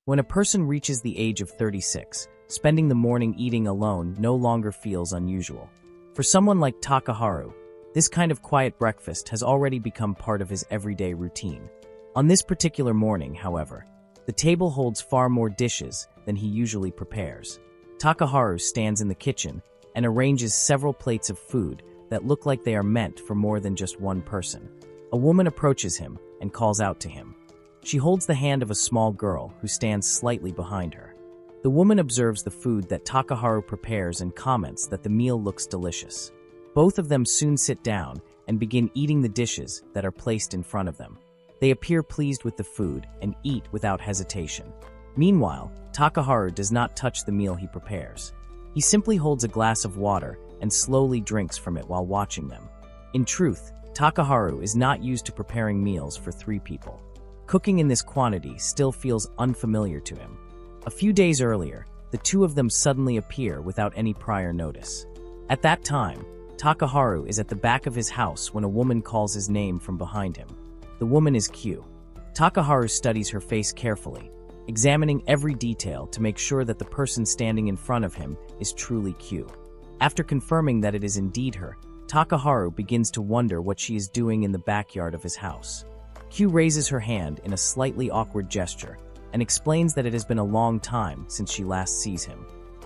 When a person reaches the age of 36, spending the morning eating alone no longer feels unusual. For someone like Takaharu, this kind of quiet breakfast has already become part of his everyday routine. On this particular morning, however, the table holds far more dishes than he usually prepares. Takaharu stands in the kitchen and arranges several plates of food that look like they are meant for more than just one person. A woman approaches him and calls out to him. She holds the hand of a small girl who stands slightly behind her. The woman observes the food that Takaharu prepares and comments that the meal looks delicious. Both of them soon sit down and begin eating the dishes that are placed in front of them. They appear pleased with the food and eat without hesitation. Meanwhile, Takaharu does not touch the meal he prepares. He simply holds a glass of water and slowly drinks from it while watching them. In truth, Takaharu is not used to preparing meals for 3 people. Cooking in this quantity still feels unfamiliar to him. A few days earlier, the two of them suddenly appear without any prior notice. At that time, Takaharu is at the back of his house when a woman calls his name from behind him. The woman is Q. Takaharu studies her face carefully, examining every detail to make sure that the person standing in front of him is truly Q. After confirming that it is indeed her, Takaharu begins to wonder what she is doing in the backyard of his house. Q raises her hand in a slightly awkward gesture and explains that it has been a long time since she last sees him.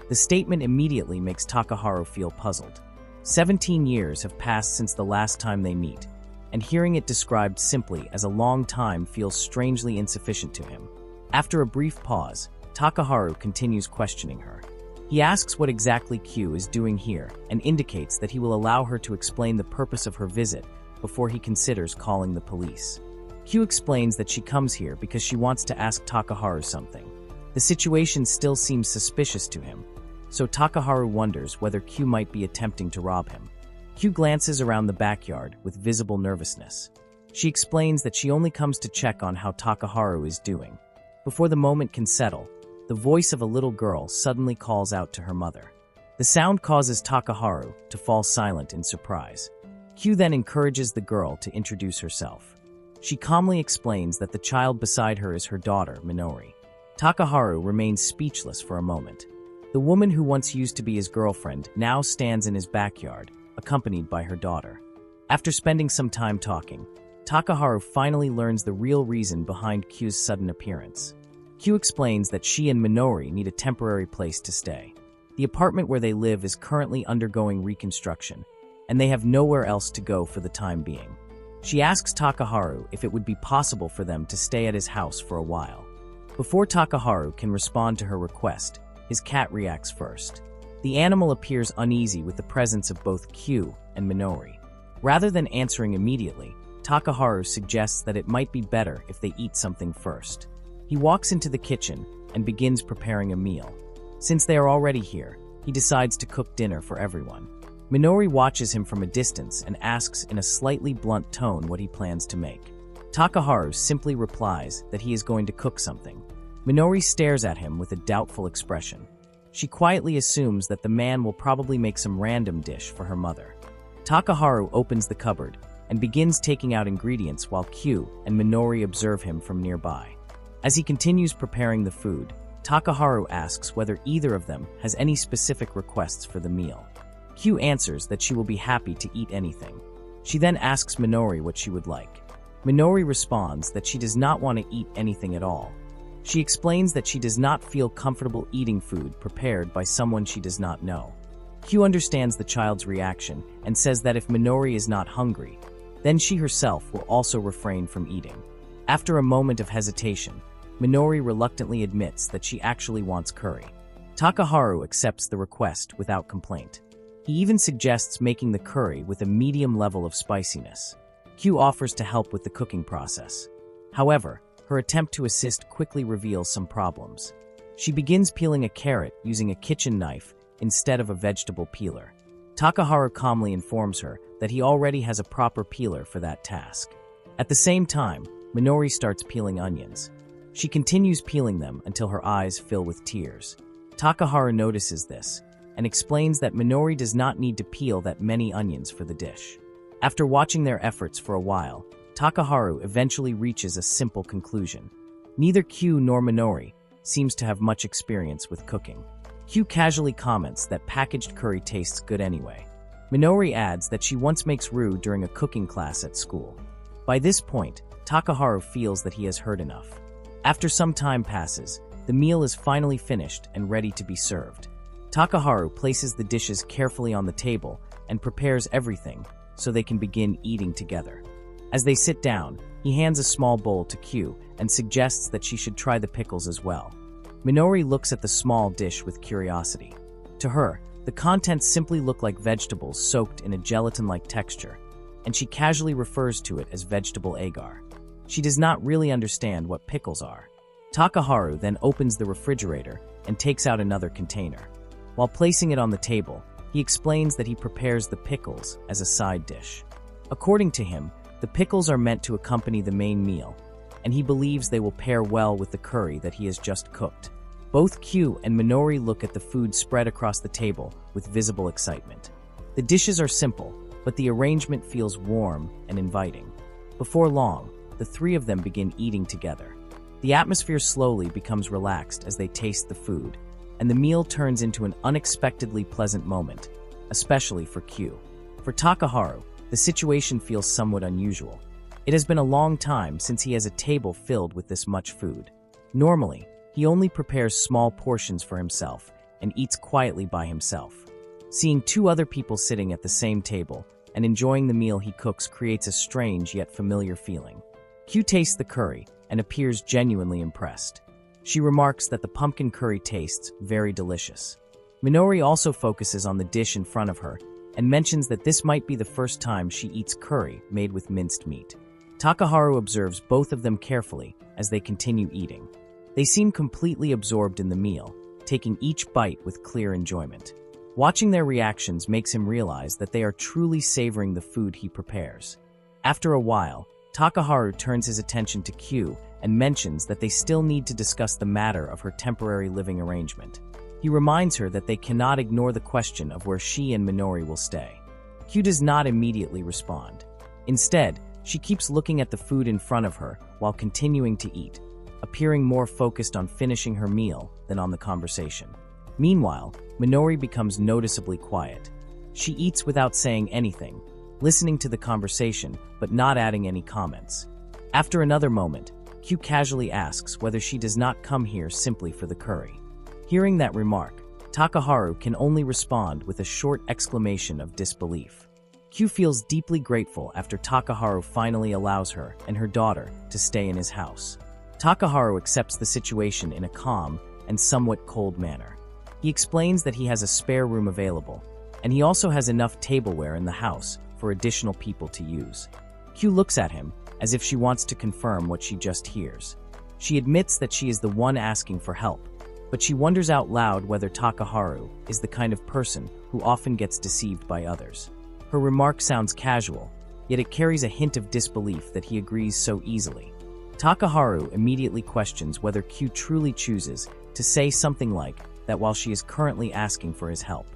The statement immediately makes Takaharu feel puzzled. 17 years have passed since the last time they meet, and hearing it described simply as a long time feels strangely insufficient to him. After a brief pause, Takaharu continues questioning her. He asks what exactly Q is doing here and indicates that he will allow her to explain the purpose of her visit before he considers calling the police. Q explains that she comes here because she wants to ask Takaharu something. The situation still seems suspicious to him, so Takaharu wonders whether Q might be attempting to rob him. Q glances around the backyard with visible nervousness. She explains that she only comes to check on how Takaharu is doing. Before the moment can settle, the voice of a little girl suddenly calls out to her mother. The sound causes Takaharu to fall silent in surprise. Q then encourages the girl to introduce herself. She calmly explains that the child beside her is her daughter, Minori. Takaharu remains speechless for a moment. The woman who once used to be his girlfriend now stands in his backyard, accompanied by her daughter. After spending some time talking, Takaharu finally learns the real reason behind Q's sudden appearance. Q explains that she and Minori need a temporary place to stay. The apartment where they live is currently undergoing reconstruction, and they have nowhere else to go for the time being. She asks Takaharu if it would be possible for them to stay at his house for a while. Before Takaharu can respond to her request, his cat reacts first. The animal appears uneasy with the presence of both Q and Minori. Rather than answering immediately, Takaharu suggests that it might be better if they eat something first. He walks into the kitchen and begins preparing a meal. Since they are already here, he decides to cook dinner for everyone. Minori watches him from a distance and asks in a slightly blunt tone what he plans to make. Takaharu simply replies that he is going to cook something. Minori stares at him with a doubtful expression. She quietly assumes that the man will probably make some random dish for her mother. Takaharu opens the cupboard and begins taking out ingredients while Q and Minori observe him from nearby. As he continues preparing the food, Takaharu asks whether either of them has any specific requests for the meal. Q answers that she will be happy to eat anything. She then asks Minori what she would like. Minori responds that she does not want to eat anything at all. She explains that she does not feel comfortable eating food prepared by someone she does not know. Q understands the child's reaction and says that if Minori is not hungry, then she herself will also refrain from eating. After a moment of hesitation, Minori reluctantly admits that she actually wants curry. Takaharu accepts the request without complaint. He even suggests making the curry with a medium level of spiciness. Q offers to help with the cooking process. However, her attempt to assist quickly reveals some problems. She begins peeling a carrot using a kitchen knife instead of a vegetable peeler. Takaharu calmly informs her that he already has a proper peeler for that task. At the same time, Minori starts peeling onions. She continues peeling them until her eyes fill with tears. Takaharu notices this and explains that Minori does not need to peel that many onions for the dish. After watching their efforts for a while, Takaharu eventually reaches a simple conclusion. Neither Q nor Minori seems to have much experience with cooking. Q casually comments that packaged curry tastes good anyway. Minori adds that she once makes roux during a cooking class at school. By this point, Takaharu feels that he has heard enough. After some time passes, the meal is finally finished and ready to be served. Takaharu places the dishes carefully on the table and prepares everything so they can begin eating together. As they sit down, he hands a small bowl to Q and suggests that she should try the pickles as well. Minori looks at the small dish with curiosity. To her, the contents simply look like vegetables soaked in a gelatin-like texture, and she casually refers to it as vegetable agar. She does not really understand what pickles are. Takaharu then opens the refrigerator and takes out another container. While placing it on the table, he explains that he prepares the pickles as a side dish. According to him, the pickles are meant to accompany the main meal, and he believes they will pair well with the curry that he has just cooked. Both Q and Minori look at the food spread across the table with visible excitement. The dishes are simple, but the arrangement feels warm and inviting. Before long, the three of them begin eating together. The atmosphere slowly becomes relaxed as they taste the food, and the meal turns into an unexpectedly pleasant moment, especially for Q. For Takaharu, the situation feels somewhat unusual. It has been a long time since he has a table filled with this much food. Normally, he only prepares small portions for himself and eats quietly by himself. Seeing two other people sitting at the same table and enjoying the meal he cooks creates a strange yet familiar feeling. Q tastes the curry and appears genuinely impressed. She remarks that the pumpkin curry tastes very delicious. Minori also focuses on the dish in front of her and mentions that this might be the first time she eats curry made with minced meat. Takaharu observes both of them carefully as they continue eating. They seem completely absorbed in the meal, taking each bite with clear enjoyment. Watching their reactions makes him realize that they are truly savoring the food he prepares. After a while, Takaharu turns his attention to Q and mentions that they still need to discuss the matter of her temporary living arrangement. He reminds her that they cannot ignore the question of where she and Minori will stay. Q does not immediately respond. Instead, she keeps looking at the food in front of her while continuing to eat, appearing more focused on finishing her meal than on the conversation. Meanwhile, Minori becomes noticeably quiet. She eats without saying anything, listening to the conversation but not adding any comments. After another moment, Q casually asks whether she does not come here simply for the curry. Hearing that remark, Takaharu can only respond with a short exclamation of disbelief. Q feels deeply grateful after Takaharu finally allows her and her daughter to stay in his house. Takaharu accepts the situation in a calm and somewhat cold manner. He explains that he has a spare room available, and he also has enough tableware in the house for additional people to use. Q looks at him as if she wants to confirm what she just hears. She admits that she is the one asking for help, but she wonders out loud whether Takaharu is the kind of person who often gets deceived by others. Her remark sounds casual, yet it carries a hint of disbelief that he agrees so easily. Takaharu immediately questions whether Q truly chooses to say something like that while she is currently asking for his help.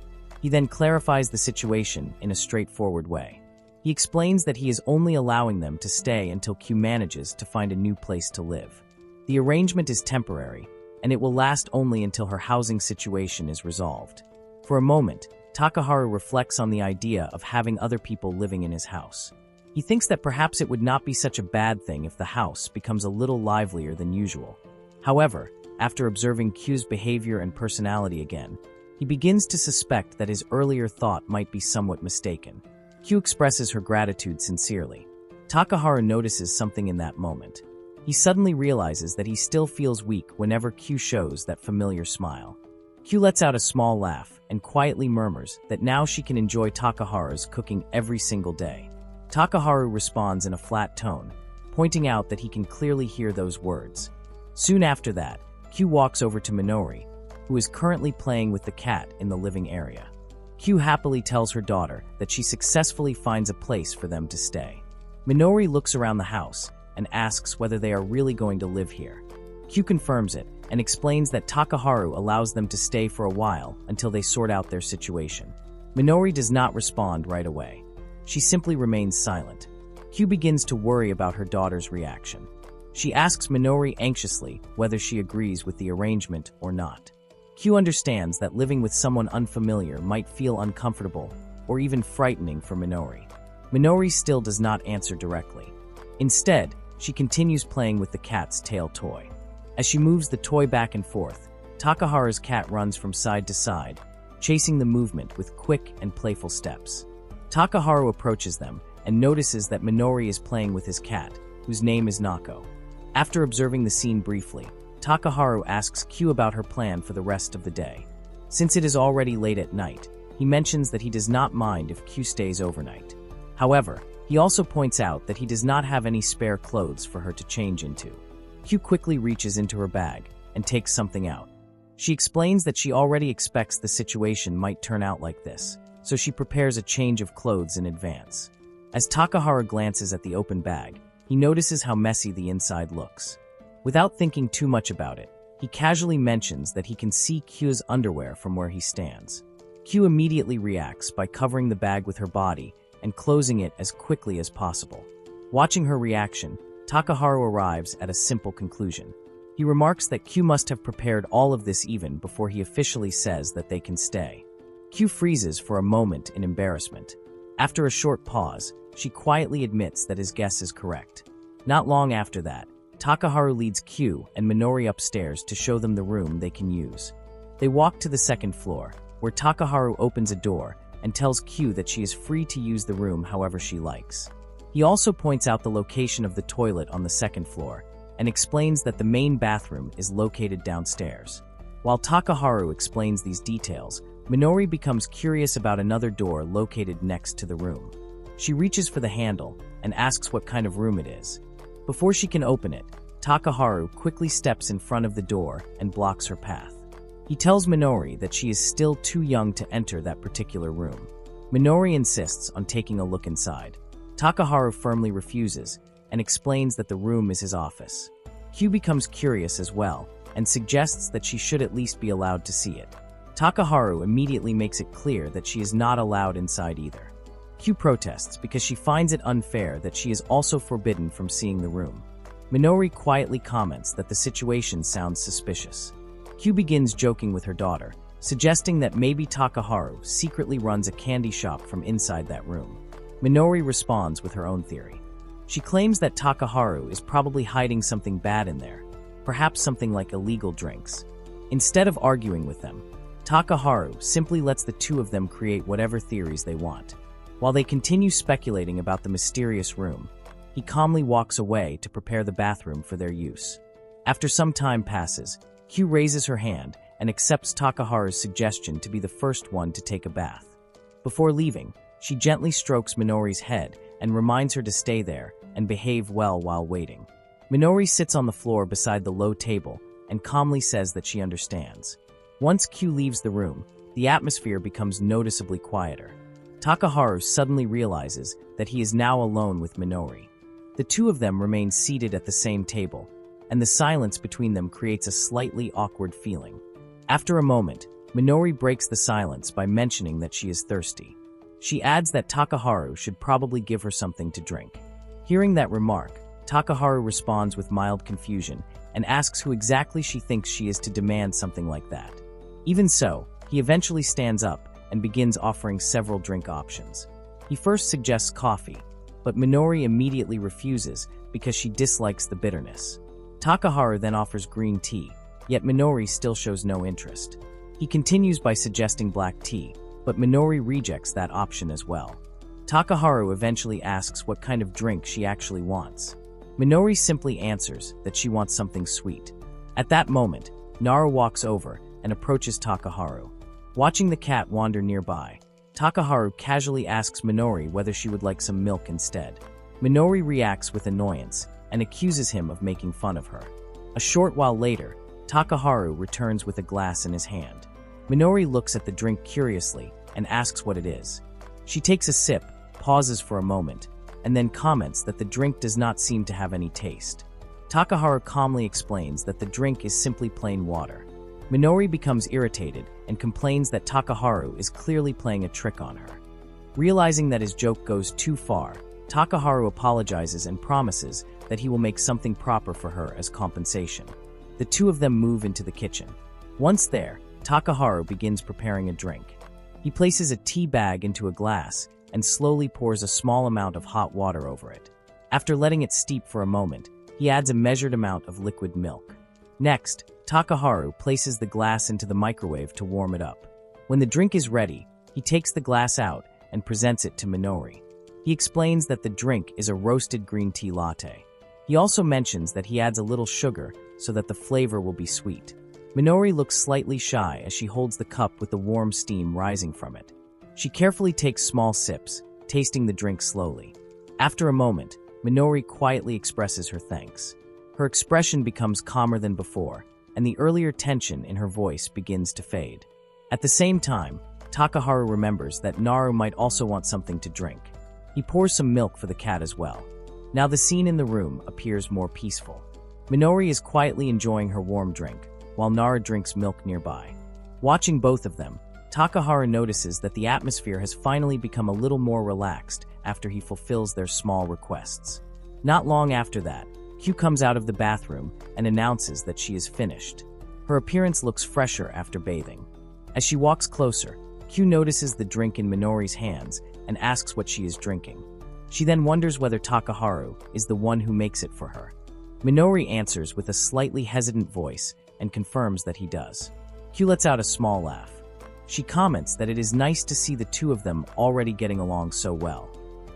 He then clarifies the situation in a straightforward way. He explains that he is only allowing them to stay until Q manages to find a new place to live. The arrangement is temporary, and it will last only until her housing situation is resolved. For a moment, Takaharu reflects on the idea of having other people living in his house. He thinks that perhaps it would not be such a bad thing if the house becomes a little livelier than usual. However, after observing Q's behavior and personality again, he begins to suspect that his earlier thought might be somewhat mistaken. Q expresses her gratitude sincerely. Takaharu notices something in that moment. He suddenly realizes that he still feels weak whenever Q shows that familiar smile. Q lets out a small laugh and quietly murmurs that now she can enjoy Takaharu's cooking every single day. Takaharu responds in a flat tone, pointing out that he can clearly hear those words. Soon after that, Q walks over to Minori, who is currently playing with the cat in the living area. Q happily tells her daughter that she successfully finds a place for them to stay. Minori looks around the house and asks whether they are really going to live here. Q confirms it and explains that Takaharu allows them to stay for a while until they sort out their situation. Minori does not respond right away. She simply remains silent. Q begins to worry about her daughter's reaction. She asks Minori anxiously whether she agrees with the arrangement or not. Q understands that living with someone unfamiliar might feel uncomfortable or even frightening for Minori. Minori still does not answer directly. Instead, she continues playing with the cat's tail toy. As she moves the toy back and forth, Takaharu's cat runs from side to side, chasing the movement with quick and playful steps. Takaharu approaches them and notices that Minori is playing with his cat, whose name is Nako. After observing the scene briefly, Takaharu asks Q about her plan for the rest of the day. Since it is already late at night, he mentions that he does not mind if Q stays overnight. However, he also points out that he does not have any spare clothes for her to change into. Q quickly reaches into her bag and takes something out. She explains that she already expects the situation might turn out like this, so she prepares a change of clothes in advance. As Takaharu glances at the open bag, he notices how messy the inside looks. Without thinking too much about it, he casually mentions that he can see Q's underwear from where he stands. Q immediately reacts by covering the bag with her body and closing it as quickly as possible. Watching her reaction, Takaharu arrives at a simple conclusion. He remarks that Q must have prepared all of this even before he officially says that they can stay. Q freezes for a moment in embarrassment. After a short pause, she quietly admits that his guess is correct. Not long after that, Takaharu leads Q and Minori upstairs to show them the room they can use. They walk to the second floor, where Takaharu opens a door and tells Q that she is free to use the room however she likes. He also points out the location of the toilet on the second floor and explains that the main bathroom is located downstairs. While Takaharu explains these details, Minori becomes curious about another door located next to the room. She reaches for the handle and asks what kind of room it is. Before she can open it, Takaharu quickly steps in front of the door and blocks her path. He tells Minori that she is still too young to enter that particular room. Minori insists on taking a look inside. Takaharu firmly refuses and explains that the room is his office. Q becomes curious as well and suggests that she should at least be allowed to see it. Takaharu immediately makes it clear that she is not allowed inside either. Q protests because she finds it unfair that she is also forbidden from seeing the room. Minori quietly comments that the situation sounds suspicious. Q begins joking with her daughter, suggesting that maybe Takaharu secretly runs a candy shop from inside that room. Minori responds with her own theory. She claims that Takaharu is probably hiding something bad in there, perhaps something like illegal drinks. Instead of arguing with them, Takaharu simply lets the two of them create whatever theories they want. While they continue speculating about the mysterious room, he calmly walks away to prepare the bathroom for their use. After some time passes, Q raises her hand and accepts Takaharu's suggestion to be the first one to take a bath. Before leaving, she gently strokes Minori's head and reminds her to stay there and behave well while waiting. Minori sits on the floor beside the low table and calmly says that she understands. Once Q leaves the room, the atmosphere becomes noticeably quieter. Takaharu suddenly realizes that he is now alone with Minori. The two of them remain seated at the same table, and the silence between them creates a slightly awkward feeling. After a moment, Minori breaks the silence by mentioning that she is thirsty. She adds that Takaharu should probably give her something to drink. Hearing that remark, Takaharu responds with mild confusion and asks who exactly she thinks she is to demand something like that. Even so, he eventually stands up and begins offering several drink options. He first suggests coffee, but Minori immediately refuses because she dislikes the bitterness. Takaharu then offers green tea, yet Minori still shows no interest. He continues by suggesting black tea, but Minori rejects that option as well. Takaharu eventually asks what kind of drink she actually wants. Minori simply answers that she wants something sweet. At that moment, Nara walks over and approaches Takaharu. Watching the cat wander nearby, Takaharu casually asks Minori whether she would like some milk instead. Minori reacts with annoyance and accuses him of making fun of her. A short while later, Takaharu returns with a glass in his hand. Minori looks at the drink curiously and asks what it is. She takes a sip, pauses for a moment, and then comments that the drink does not seem to have any taste. Takaharu calmly explains that the drink is simply plain water. Minori becomes irritated and complains that Takaharu is clearly playing a trick on her. Realizing that his joke goes too far, Takaharu apologizes and promises that he will make something proper for her as compensation. The two of them move into the kitchen. Once there, Takaharu begins preparing a drink. He places a tea bag into a glass and slowly pours a small amount of hot water over it. After letting it steep for a moment, he adds a measured amount of liquid milk. Next, Takaharu places the glass into the microwave to warm it up. When the drink is ready, he takes the glass out and presents it to Minori. He explains that the drink is a roasted green tea latte. He also mentions that he adds a little sugar so that the flavor will be sweet. Minori looks slightly shy as she holds the cup with the warm steam rising from it. She carefully takes small sips, tasting the drink slowly. After a moment, Minori quietly expresses her thanks. Her expression becomes calmer than before, and the earlier tension in her voice begins to fade. At the same time, Takaharu remembers that Naru might also want something to drink. He pours some milk for the cat as well. Now the scene in the room appears more peaceful. Minori is quietly enjoying her warm drink, while Naru drinks milk nearby. Watching both of them, Takaharu notices that the atmosphere has finally become a little more relaxed after he fulfills their small requests. Not long after that, Q comes out of the bathroom and announces that she is finished. Her appearance looks fresher after bathing. As she walks closer, Q notices the drink in Minori's hands and asks what she is drinking. She then wonders whether Takaharu is the one who makes it for her. Minori answers with a slightly hesitant voice and confirms that he does. Q lets out a small laugh. She comments that it is nice to see the two of them already getting along so well.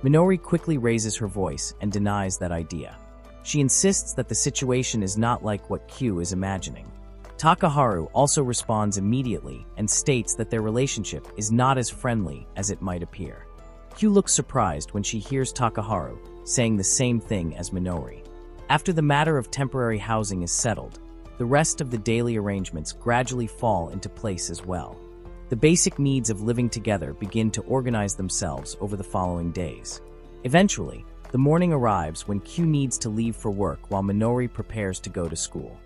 Minori quickly raises her voice and denies that idea. She insists that the situation is not like what Q is imagining. Takaharu also responds immediately and states that their relationship is not as friendly as it might appear. Q looks surprised when she hears Takaharu saying the same thing as Minori. After the matter of temporary housing is settled, the rest of the daily arrangements gradually fall into place as well. The basic needs of living together begin to organize themselves over the following days. Eventually, the morning arrives when Q needs to leave for work while Minori prepares to go to school.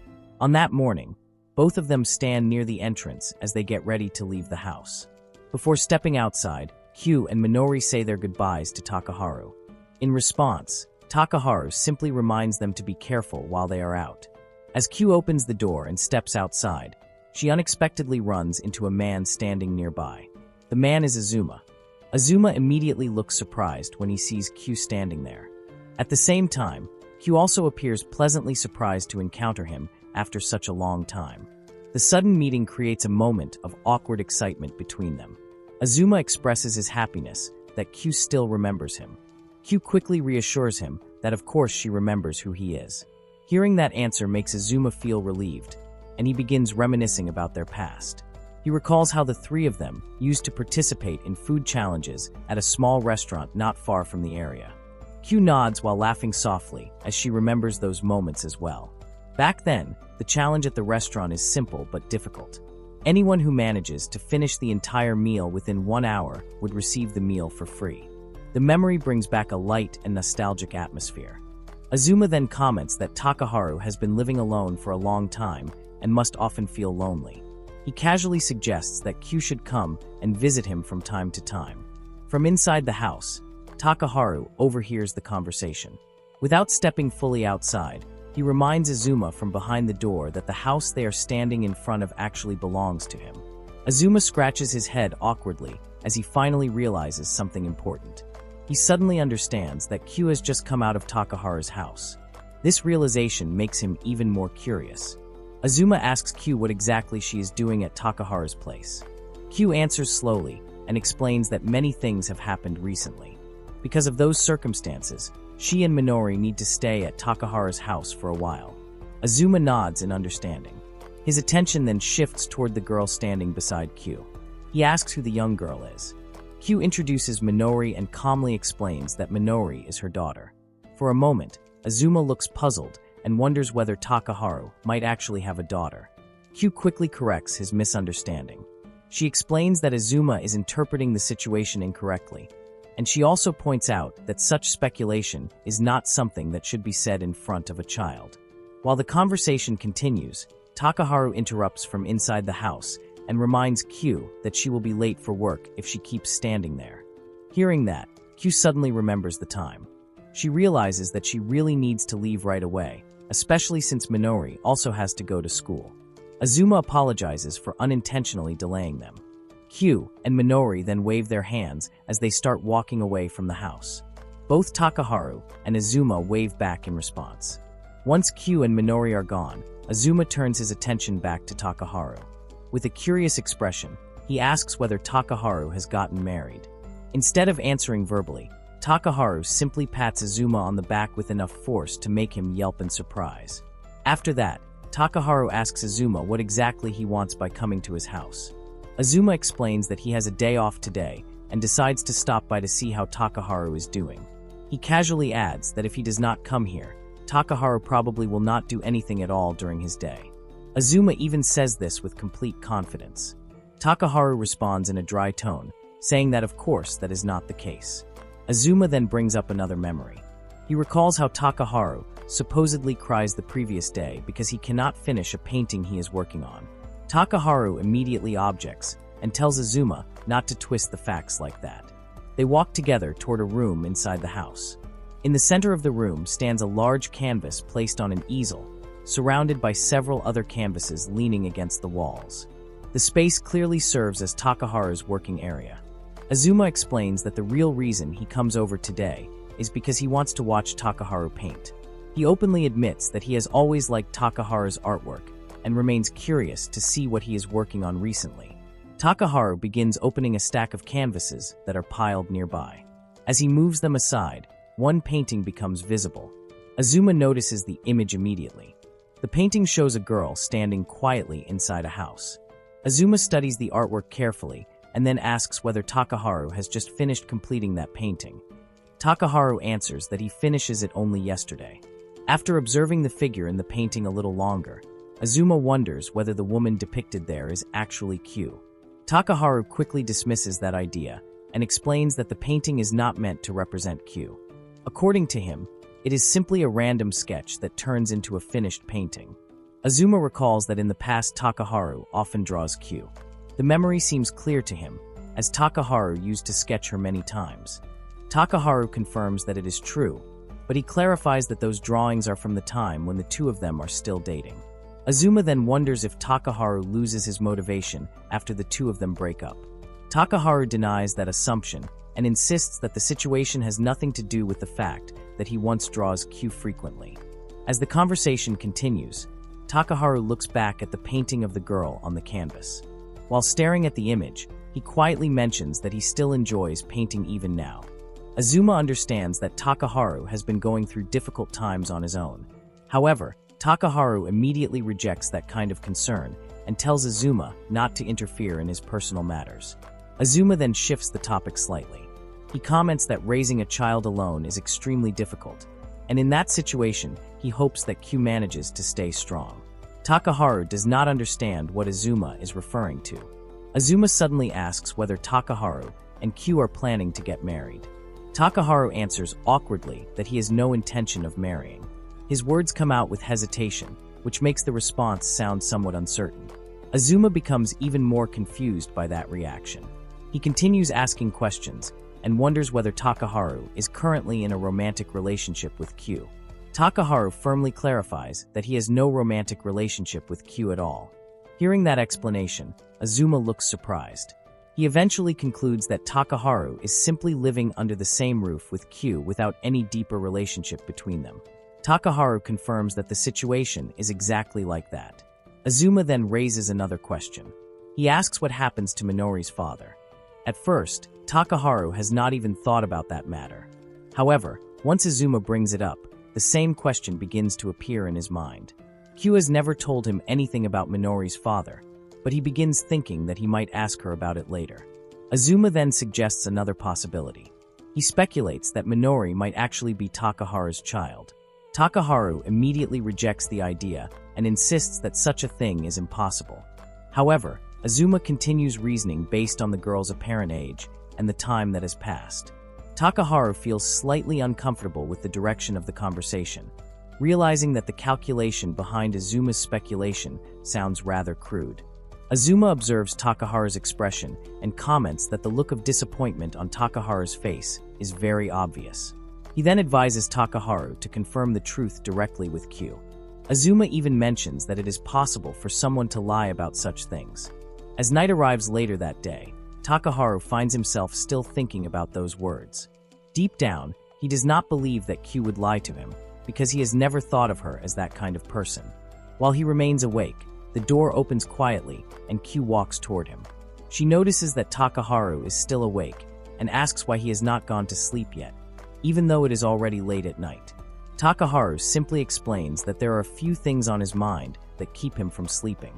On that morning, both of them stand near the entrance as they get ready to leave the house. Before stepping outside, Q and Minori say their goodbyes to Takaharu. In response, Takaharu simply reminds them to be careful while they are out. As Q opens the door and steps outside, she unexpectedly runs into a man standing nearby. The man is Azuma. Azuma immediately looks surprised when he sees Q standing there. At the same time, Q also appears pleasantly surprised to encounter him after such a long time. The sudden meeting creates a moment of awkward excitement between them. Azuma expresses his happiness that Q still remembers him. Q quickly reassures him that of course she remembers who he is. Hearing that answer makes Azuma feel relieved, and he begins reminiscing about their past. He recalls how the three of them used to participate in food challenges at a small restaurant not far from the area. Q nods while laughing softly as she remembers those moments as well. Back then, the challenge at the restaurant is simple but difficult. Anyone who manages to finish the entire meal within 1 hour would receive the meal for free. The memory brings back a light and nostalgic atmosphere. Azuma then comments that Takaharu has been living alone for a long time and must often feel lonely. He casually suggests that Q should come and visit him from time to time. From inside the house, Takaharu overhears the conversation. Without stepping fully outside, he reminds Azuma from behind the door that the house they are standing in front of actually belongs to him. Azuma scratches his head awkwardly as he finally realizes something important. He suddenly understands that Q has just come out of Takaharu's house. This realization makes him even more curious. Azuma asks Q what exactly she is doing at Takaharu's place. Q answers slowly and explains that many things have happened recently. Because of those circumstances, she and Minori need to stay at Takaharu's house for a while. Azuma nods in understanding. His attention then shifts toward the girl standing beside Q. He asks who the young girl is. Q introduces Minori and calmly explains that Minori is her daughter. For a moment, Azuma looks puzzled and wonders whether Takaharu might actually have a daughter. Q quickly corrects his misunderstanding. She explains that Azuma is interpreting the situation incorrectly, and she also points out that such speculation is not something that should be said in front of a child. While the conversation continues, Takaharu interrupts from inside the house and reminds Q that she will be late for work if she keeps standing there. Hearing that, Q suddenly remembers the time. She realizes that she really needs to leave right away, especially since Minori also has to go to school. Azuma apologizes for unintentionally delaying them. Q and Minori then wave their hands as they start walking away from the house. Both Takaharu and Azuma wave back in response. Once Q and Minori are gone, Azuma turns his attention back to Takaharu. With a curious expression, he asks whether Takaharu has gotten married. Instead of answering verbally, Takaharu simply pats Azuma on the back with enough force to make him yelp in surprise. After that, Takaharu asks Azuma what exactly he wants by coming to his house. Azuma explains that he has a day off today and decides to stop by to see how Takaharu is doing. He casually adds that if he does not come here, Takaharu probably will not do anything at all during his day. Azuma even says this with complete confidence. Takaharu responds in a dry tone, saying that of course that is not the case. Azuma then brings up another memory. He recalls how Takaharu supposedly cries the previous day because he cannot finish a painting he is working on. Takaharu immediately objects and tells Azuma not to twist the facts like that. They walk together toward a room inside the house. In the center of the room stands a large canvas placed on an easel, surrounded by several other canvases leaning against the walls. The space clearly serves as Takaharu's working area. Azuma explains that the real reason he comes over today is because he wants to watch Takaharu paint. He openly admits that he has always liked Takaharu's artwork and remains curious to see what he is working on recently. Takaharu begins opening a stack of canvases that are piled nearby. As he moves them aside, one painting becomes visible. Azuma notices the image immediately. The painting shows a girl standing quietly inside a house. Azuma studies the artwork carefully and then asks whether Takaharu has just finished completing that painting. Takaharu answers that he finishes it only yesterday. After observing the figure in the painting a little longer, Azuma wonders whether the woman depicted there is actually Q. Takaharu quickly dismisses that idea and explains that the painting is not meant to represent Q. According to him, it is simply a random sketch that turns into a finished painting. Azuma recalls that in the past Takaharu often draws Q. The memory seems clear to him, as Takaharu used to sketch her many times. Takaharu confirms that it is true, but he clarifies that those drawings are from the time when the two of them are still dating. Azuma then wonders if Takaharu loses his motivation after the two of them break up. Takaharu denies that assumption and insists that the situation has nothing to do with the fact that he once draws Q frequently. As the conversation continues, Takaharu looks back at the painting of the girl on the canvas. While staring at the image, he quietly mentions that he still enjoys painting even now. Azuma understands that Takaharu has been going through difficult times on his own. However, Takaharu immediately rejects that kind of concern and tells Azuma not to interfere in his personal matters. Azuma then shifts the topic slightly. He comments that raising a child alone is extremely difficult, and in that situation, he hopes that Q manages to stay strong. Takaharu does not understand what Azuma is referring to. Azuma suddenly asks whether Takaharu and Q are planning to get married. Takaharu answers awkwardly that he has no intention of marrying. His words come out with hesitation, which makes the response sound somewhat uncertain. Azuma becomes even more confused by that reaction. He continues asking questions and wonders whether Takaharu is currently in a romantic relationship with Q. Takaharu firmly clarifies that he has no romantic relationship with Q at all. Hearing that explanation, Azuma looks surprised. He eventually concludes that Takaharu is simply living under the same roof with Q without any deeper relationship between them. Takaharu confirms that the situation is exactly like that. Azuma then raises another question. He asks what happens to Minori's father. At first, Takaharu has not even thought about that matter. However, once Azuma brings it up, the same question begins to appear in his mind. Q has never told him anything about Minori's father, but he begins thinking that he might ask her about it later. Azuma then suggests another possibility. He speculates that Minori might actually be Takaharu's child. Takaharu immediately rejects the idea and insists that such a thing is impossible. However, Azuma continues reasoning based on the girl's apparent age and the time that has passed. Takaharu feels slightly uncomfortable with the direction of the conversation, realizing that the calculation behind Azuma's speculation sounds rather crude. Azuma observes Takaharu's expression and comments that the look of disappointment on Takaharu's face is very obvious. He then advises Takaharu to confirm the truth directly with Q. Azuma even mentions that it is possible for someone to lie about such things. As night arrives later that day, Takaharu finds himself still thinking about those words. Deep down, he does not believe that Q would lie to him, because he has never thought of her as that kind of person. While he remains awake, the door opens quietly, and Q walks toward him. She notices that Takaharu is still awake, and asks why he has not gone to sleep yet, even though it is already late at night. Takaharu simply explains that there are a few things on his mind that keep him from sleeping.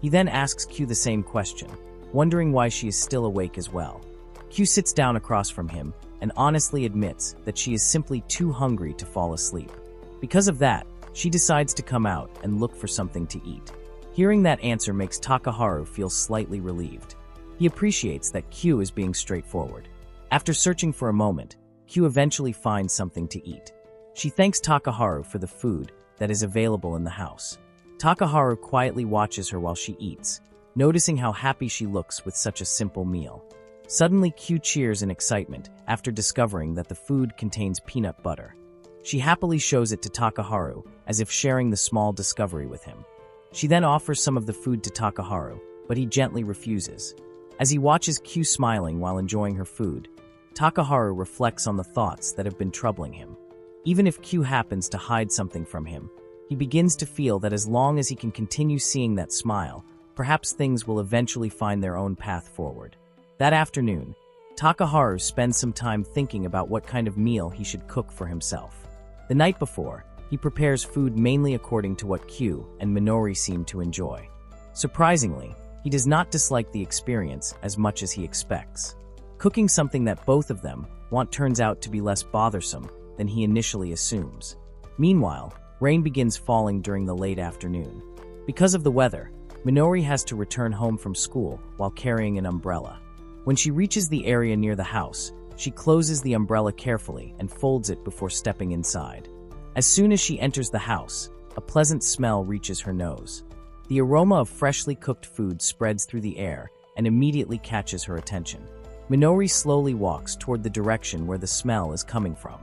He then asks Q the same question, wondering why she is still awake as well. Q sits down across from him and honestly admits that she is simply too hungry to fall asleep. Because of that, she decides to come out and look for something to eat. Hearing that answer makes Takaharu feel slightly relieved. He appreciates that Q is being straightforward. After searching for a moment, Q eventually finds something to eat. She thanks Takaharu for the food that is available in the house. Takaharu quietly watches her while she eats, noticing how happy she looks with such a simple meal. Suddenly, Q cheers in excitement after discovering that the food contains peanut butter. She happily shows it to Takaharu, as if sharing the small discovery with him. She then offers some of the food to Takaharu, but he gently refuses. As he watches Q smiling while enjoying her food, Takaharu reflects on the thoughts that have been troubling him. Even if Q happens to hide something from him, he begins to feel that as long as he can continue seeing that smile, perhaps things will eventually find their own path forward. That afternoon, Takaharu spends some time thinking about what kind of meal he should cook for himself. The night before, he prepares food mainly according to what Q and Minori seem to enjoy. Surprisingly, he does not dislike the experience as much as he expects. Cooking something that both of them want turns out to be less bothersome than he initially assumes. Meanwhile, rain begins falling during the late afternoon. Because of the weather, Minori has to return home from school while carrying an umbrella. When she reaches the area near the house, she closes the umbrella carefully and folds it before stepping inside. As soon as she enters the house, a pleasant smell reaches her nose. The aroma of freshly cooked food spreads through the air and immediately catches her attention. Minori slowly walks toward the direction where the smell is coming from.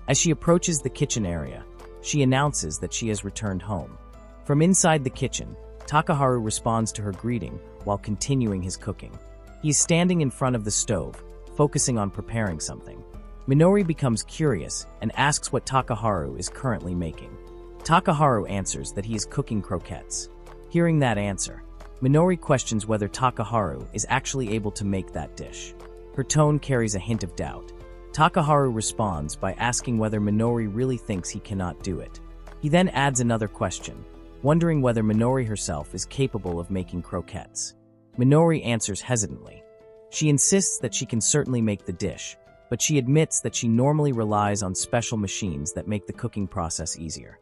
As she approaches the kitchen area, she announces that she has returned home. From inside the kitchen, Takaharu responds to her greeting while continuing his cooking. He is standing in front of the stove, focusing on preparing something. Minori becomes curious and asks what Takaharu is currently making. Takaharu answers that he is cooking croquettes. Hearing that answer, Minori questions whether Takaharu is actually able to make that dish. Her tone carries a hint of doubt. Takaharu responds by asking whether Minori really thinks he cannot do it. He then adds another question, wondering whether Minori herself is capable of making croquettes. Minori answers hesitantly. She insists that she can certainly make the dish, but she admits that she normally relies on special machines that make the cooking process easier.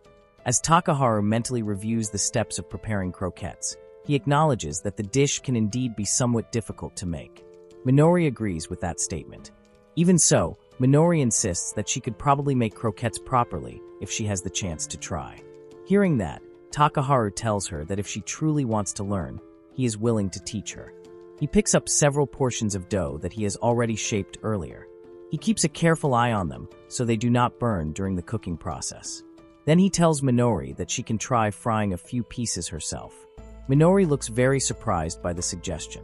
As Takaharu mentally reviews the steps of preparing croquettes, he acknowledges that the dish can indeed be somewhat difficult to make. Minori agrees with that statement. Even so, Minori insists that she could probably make croquettes properly if she has the chance to try. Hearing that, Takaharu tells her that if she truly wants to learn, he is willing to teach her. He picks up several portions of dough that he has already shaped earlier. He keeps a careful eye on them so they do not burn during the cooking process. Then he tells Minori that she can try frying a few pieces herself. Minori looks very surprised by the suggestion.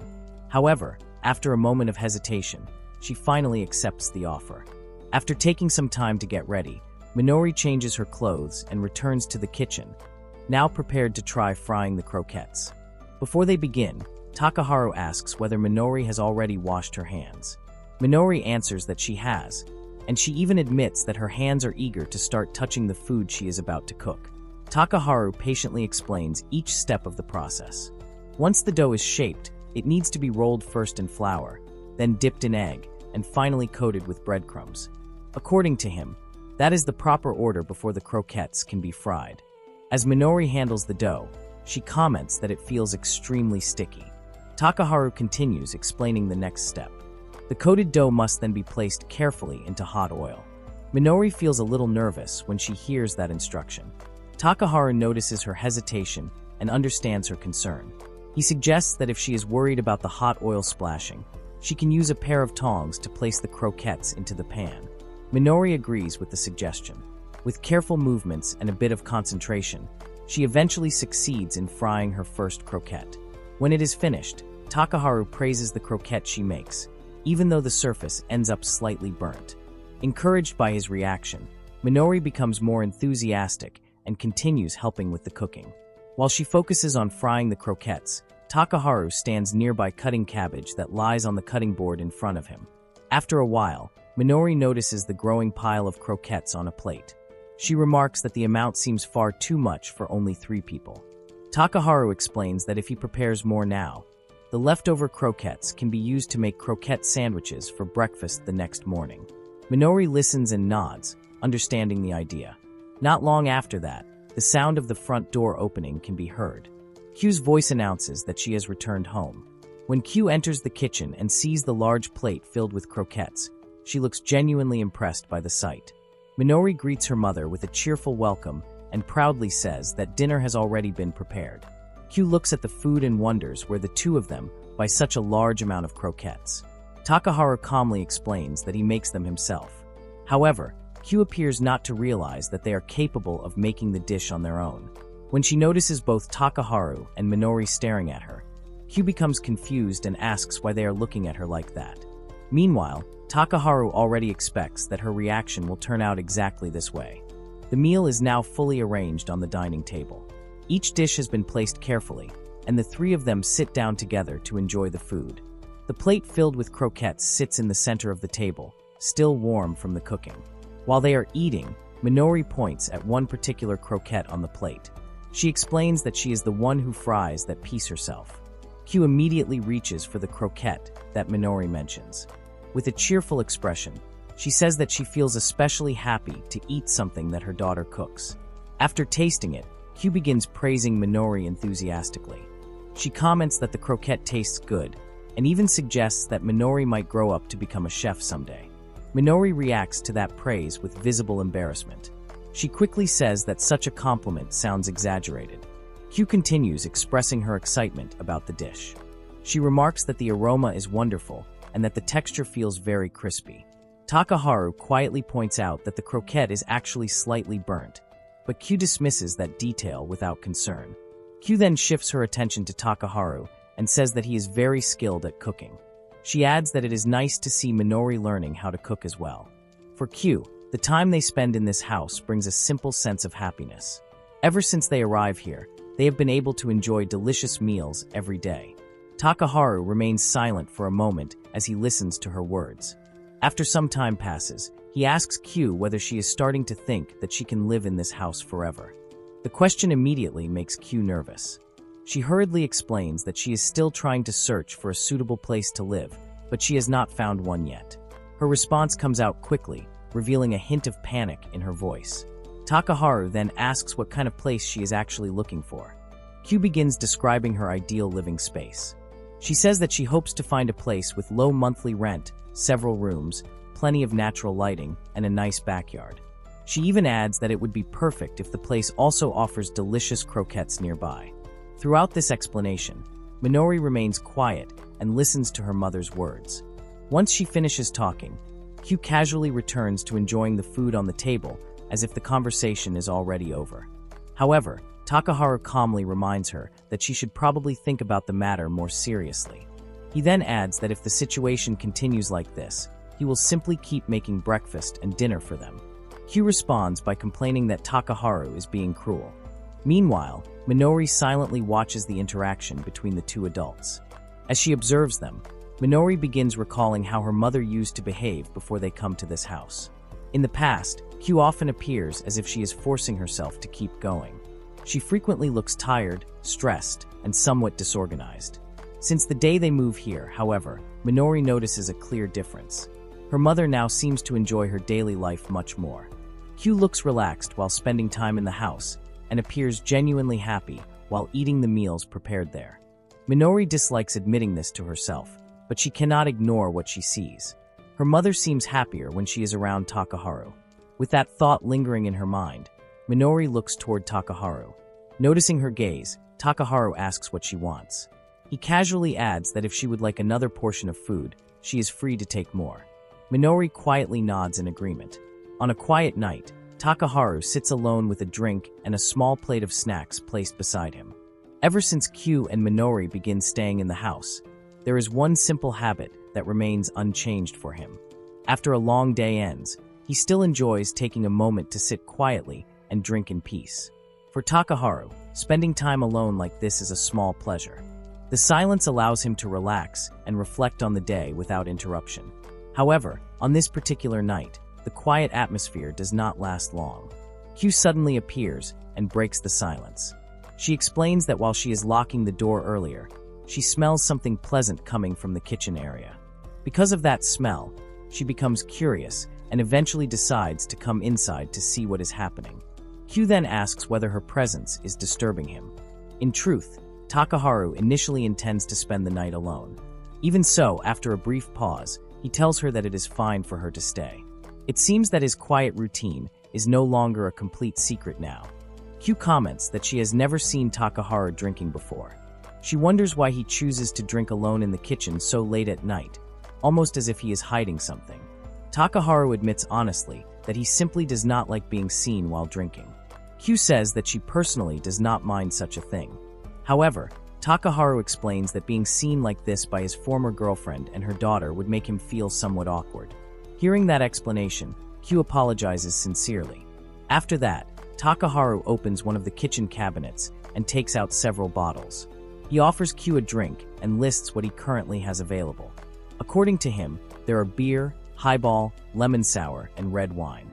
However, after a moment of hesitation, she finally accepts the offer. After taking some time to get ready, Minori changes her clothes and returns to the kitchen, now prepared to try frying the croquettes. Before they begin, Takaharu asks whether Minori has already washed her hands. Minori answers that she has, and she even admits that her hands are eager to start touching the food she is about to cook. Takaharu patiently explains each step of the process. Once the dough is shaped, it needs to be rolled first in flour, then dipped in egg, and finally coated with breadcrumbs. According to him, that is the proper order before the croquettes can be fried. As Minori handles the dough, she comments that it feels extremely sticky. Takaharu continues explaining the next step. The coated dough must then be placed carefully into hot oil. Minori feels a little nervous when she hears that instruction. Takaharu notices her hesitation and understands her concern. He suggests that if she is worried about the hot oil splashing, she can use a pair of tongs to place the croquettes into the pan. Minori agrees with the suggestion. With careful movements and a bit of concentration, she eventually succeeds in frying her first croquette. When it is finished, Takaharu praises the croquette she makes, even though the surface ends up slightly burnt. Encouraged by his reaction, Minori becomes more enthusiastic and continues helping with the cooking. While she focuses on frying the croquettes, Takaharu stands nearby cutting cabbage that lies on the cutting board in front of him. After a while, Minori notices the growing pile of croquettes on a plate. She remarks that the amount seems far too much for only 3 people. Takaharu explains that if he prepares more now, the leftover croquettes can be used to make croquette sandwiches for breakfast the next morning. Minori listens and nods, understanding the idea. Not long after that, the sound of the front door opening can be heard. Q's voice announces that she has returned home. When Q enters the kitchen and sees the large plate filled with croquettes, she looks genuinely impressed by the sight. Minori greets her mother with a cheerful welcome and proudly says that dinner has already been prepared. Q looks at the food and wonders where the two of them buy such a large amount of croquettes. Takaharu calmly explains that he makes them himself. However, Q appears not to realize that they are capable of making the dish on their own. When she notices both Takaharu and Minori staring at her, Q becomes confused and asks why they are looking at her like that. Meanwhile, Takaharu already expects that her reaction will turn out exactly this way. The meal is now fully arranged on the dining table. Each dish has been placed carefully, and the 3 of them sit down together to enjoy the food. The plate filled with croquettes sits in the center of the table, still warm from the cooking. While they are eating, Minori points at one particular croquette on the plate. She explains that she is the one who fries that piece herself. Q immediately reaches for the croquette that Minori mentions. With a cheerful expression, she says that she feels especially happy to eat something that her daughter cooks. After tasting it, Q begins praising Minori enthusiastically. She comments that the croquette tastes good, and even suggests that Minori might grow up to become a chef someday. Minori reacts to that praise with visible embarrassment. She quickly says that such a compliment sounds exaggerated. Q continues expressing her excitement about the dish. She remarks that the aroma is wonderful and that the texture feels very crispy. Takaharu quietly points out that the croquette is actually slightly burnt, but Q dismisses that detail without concern. Q then shifts her attention to Takaharu and says that he is very skilled at cooking. She adds that it is nice to see Minori learning how to cook as well. For Q, the time they spend in this house brings a simple sense of happiness. Ever since they arrive here, they have been able to enjoy delicious meals every day. Takaharu remains silent for a moment as he listens to her words. After some time passes, he asks Q whether she is starting to think that she can live in this house forever. The question immediately makes Q nervous. She hurriedly explains that she is still trying to search for a suitable place to live, but she has not found one yet. Her response comes out quickly, revealing a hint of panic in her voice. Takaharu then asks what kind of place she is actually looking for. Q begins describing her ideal living space. She says that she hopes to find a place with low monthly rent, several rooms, plenty of natural lighting, and a nice backyard. She even adds that it would be perfect if the place also offers delicious croquettes nearby. Throughout this explanation, Minori remains quiet and listens to her mother's words. Once she finishes talking, Q casually returns to enjoying the food on the table as if the conversation is already over. However, Takaharu calmly reminds her that she should probably think about the matter more seriously. He then adds that if the situation continues like this, he will simply keep making breakfast and dinner for them. Q responds by complaining that Takaharu is being cruel. Meanwhile, Minori silently watches the interaction between the 2 adults. As she observes them, Minori begins recalling how her mother used to behave before they come to this house. In the past, Q often appears as if she is forcing herself to keep going. She frequently looks tired, stressed, and somewhat disorganized. Since the day they move here, however, Minori notices a clear difference. Her mother now seems to enjoy her daily life much more. Q looks relaxed while spending time in the house and appears genuinely happy while eating the meals prepared there. Minori dislikes admitting this to herself, but she cannot ignore what she sees. Her mother seems happier when she is around Takaharu. With that thought lingering in her mind, Minori looks toward Takaharu. Noticing her gaze, Takaharu asks what she wants. He casually adds that if she would like another portion of food, she is free to take more. Minori quietly nods in agreement. On a quiet night, Takaharu sits alone with a drink and a small plate of snacks placed beside him. Ever since Q and Minori begin staying in the house, there is one simple habit that remains unchanged for him. After a long day ends, he still enjoys taking a moment to sit quietly and drink in peace. For Takaharu, spending time alone like this is a small pleasure. The silence allows him to relax and reflect on the day without interruption. However, on this particular night, the quiet atmosphere does not last long. Q suddenly appears and breaks the silence. She explains that while she is locking the door earlier, she smells something pleasant coming from the kitchen area. Because of that smell, she becomes curious and eventually decides to come inside to see what is happening. Q then asks whether her presence is disturbing him. In truth, Takaharu initially intends to spend the night alone. Even so, after a brief pause, he tells her that it is fine for her to stay. It seems that his quiet routine is no longer a complete secret now. Q comments that she has never seen Takaharu drinking before. She wonders why he chooses to drink alone in the kitchen so late at night, almost as if he is hiding something. Takaharu admits honestly that he simply does not like being seen while drinking. Q says that she personally does not mind such a thing. However, Takaharu explains that being seen like this by his former girlfriend and her daughter would make him feel somewhat awkward. Hearing that explanation, Q apologizes sincerely. After that, Takaharu opens one of the kitchen cabinets and takes out several bottles. He offers Q a drink and lists what he currently has available. According to him, there are beer, highball, lemon sour, and red wine.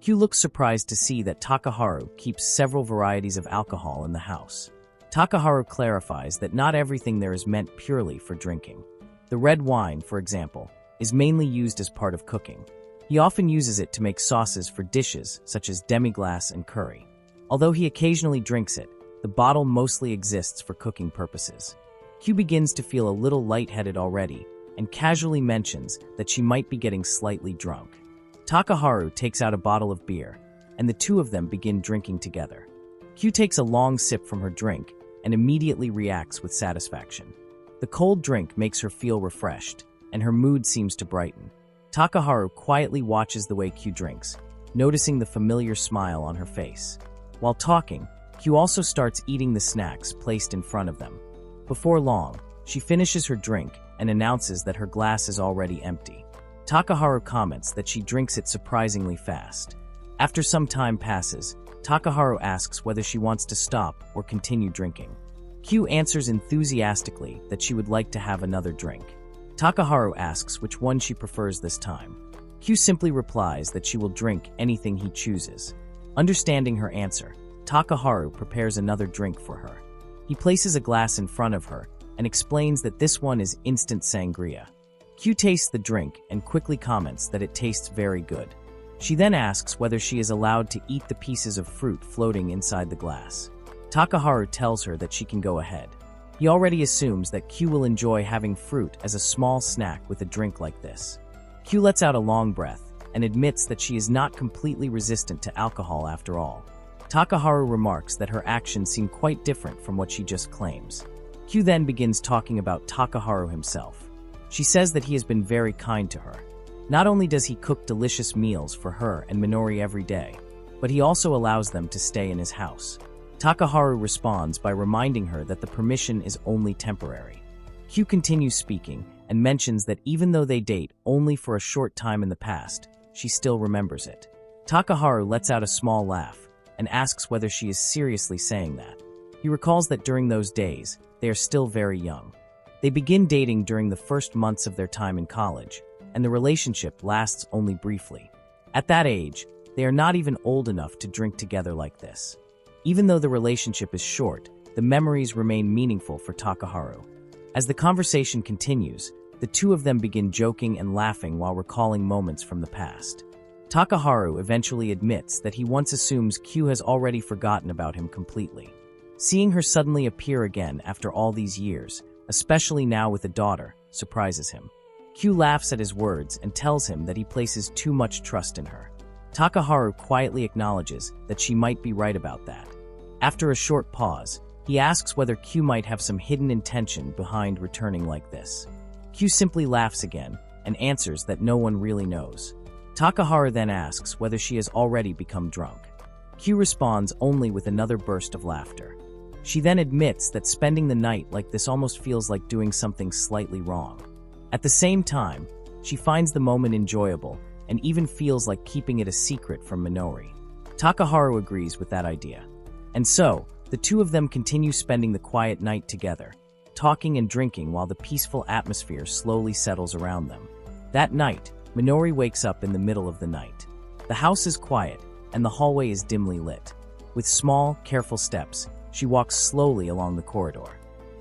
Q looks surprised to see that Takaharu keeps several varieties of alcohol in the house. Takaharu clarifies that not everything there is meant purely for drinking. The red wine, for example, is mainly used as part of cooking. He often uses it to make sauces for dishes such as demi-glace and curry. Although he occasionally drinks it, the bottle mostly exists for cooking purposes. Q begins to feel a little lightheaded already and casually mentions that she might be getting slightly drunk. Takaharu takes out a bottle of beer, and the two of them begin drinking together. Q takes a long sip from her drink and immediately reacts with satisfaction. The cold drink makes her feel refreshed, and her mood seems to brighten. Takaharu quietly watches the way Q drinks, noticing the familiar smile on her face. While talking, Q also starts eating the snacks placed in front of them. Before long, she finishes her drink and announces that her glass is already empty. Takaharu comments that she drinks it surprisingly fast. After some time passes, Takaharu asks whether she wants to stop or continue drinking. Q answers enthusiastically that she would like to have another drink. Takaharu asks which one she prefers this time. Q simply replies that she will drink anything he chooses. Understanding her answer, Takaharu prepares another drink for her. He places a glass in front of her and explains that this one is instant sangria. Q tastes the drink and quickly comments that it tastes very good. She then asks whether she is allowed to eat the pieces of fruit floating inside the glass. Takaharu tells her that she can go ahead. He already assumes that Q will enjoy having fruit as a small snack with a drink like this. Q lets out a long breath and admits that she is not completely resistant to alcohol after all. Takaharu remarks that her actions seem quite different from what she just claims. Q then begins talking about Takaharu himself. She says that he has been very kind to her. Not only does he cook delicious meals for her and Minori every day, but he also allows them to stay in his house. Takaharu responds by reminding her that the permission is only temporary. Q continues speaking and mentions that even though they date only for a short time in the past, she still remembers it. Takaharu lets out a small laugh and asks whether she is seriously saying that. He recalls that during those days, they are still very young. They begin dating during the first months of their time in college, and the relationship lasts only briefly. At that age, they are not even old enough to drink together like this. Even though the relationship is short, the memories remain meaningful for Takaharu. As the conversation continues, the two of them begin joking and laughing while recalling moments from the past. Takaharu eventually admits that he once assumes Q has already forgotten about him completely. Seeing her suddenly appear again after all these years, especially now with a daughter, surprises him. Q laughs at his words and tells him that he places too much trust in her. Takaharu quietly acknowledges that she might be right about that. After a short pause, he asks whether Q might have some hidden intention behind returning like this. Q simply laughs again and answers that no one really knows. Takaharu then asks whether she has already become drunk. Q responds only with another burst of laughter. She then admits that spending the night like this almost feels like doing something slightly wrong. At the same time, she finds the moment enjoyable and even feels like keeping it a secret from Minori. Takaharu agrees with that idea. And so, the two of them continue spending the quiet night together, talking and drinking while the peaceful atmosphere slowly settles around them. That night, Minori wakes up in the middle of the night. The house is quiet, and the hallway is dimly lit. With small, careful steps, she walks slowly along the corridor.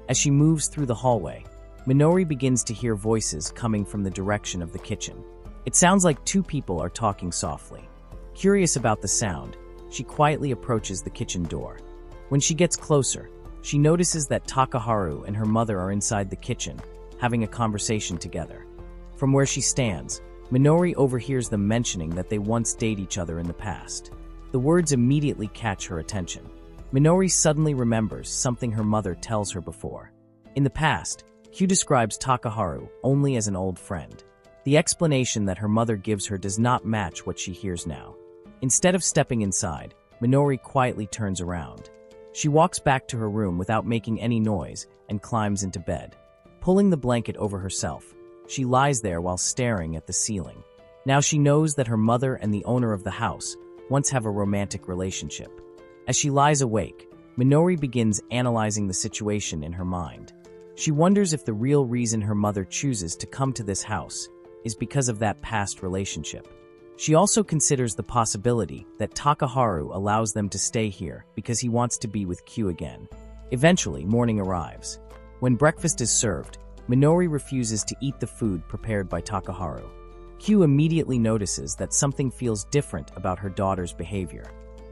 As she moves through the hallway, Minori begins to hear voices coming from the direction of the kitchen. It sounds like two people are talking softly. Curious about the sound, she quietly approaches the kitchen door. When she gets closer, she notices that Takaharu and her mother are inside the kitchen, having a conversation together. From where she stands, Minori overhears them mentioning that they once dated each other in the past. The words immediately catch her attention. Minori suddenly remembers something her mother tells her before. In the past, Q describes Takaharu only as an old friend. The explanation that her mother gives her does not match what she hears now. Instead of stepping inside, Minori quietly turns around. She walks back to her room without making any noise and climbs into bed. Pulling the blanket over herself, she lies there while staring at the ceiling. Now she knows that her mother and the owner of the house once have a romantic relationship. As she lies awake, Minori begins analyzing the situation in her mind. She wonders if the real reason her mother chooses to come to this house is because of that past relationship. She also considers the possibility that Takaharu allows them to stay here because he wants to be with Q again. Eventually, morning arrives. When breakfast is served, Minori refuses to eat the food prepared by Takaharu. Q immediately notices that something feels different about her daughter's behavior.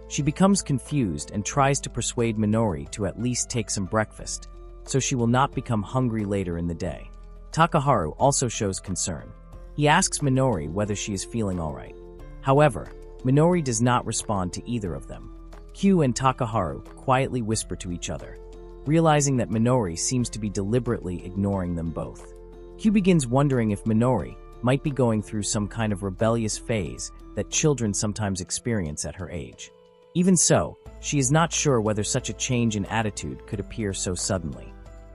She becomes confused and tries to persuade Minori to at least take some breakfast, so she will not become hungry later in the day. Takaharu also shows concern. He asks Minori whether she is feeling alright. However, Minori does not respond to either of them. Q and Takaharu quietly whisper to each other, realizing that Minori seems to be deliberately ignoring them both. Q begins wondering if Minori might be going through some kind of rebellious phase that children sometimes experience at her age. Even so, she is not sure whether such a change in attitude could appear so suddenly.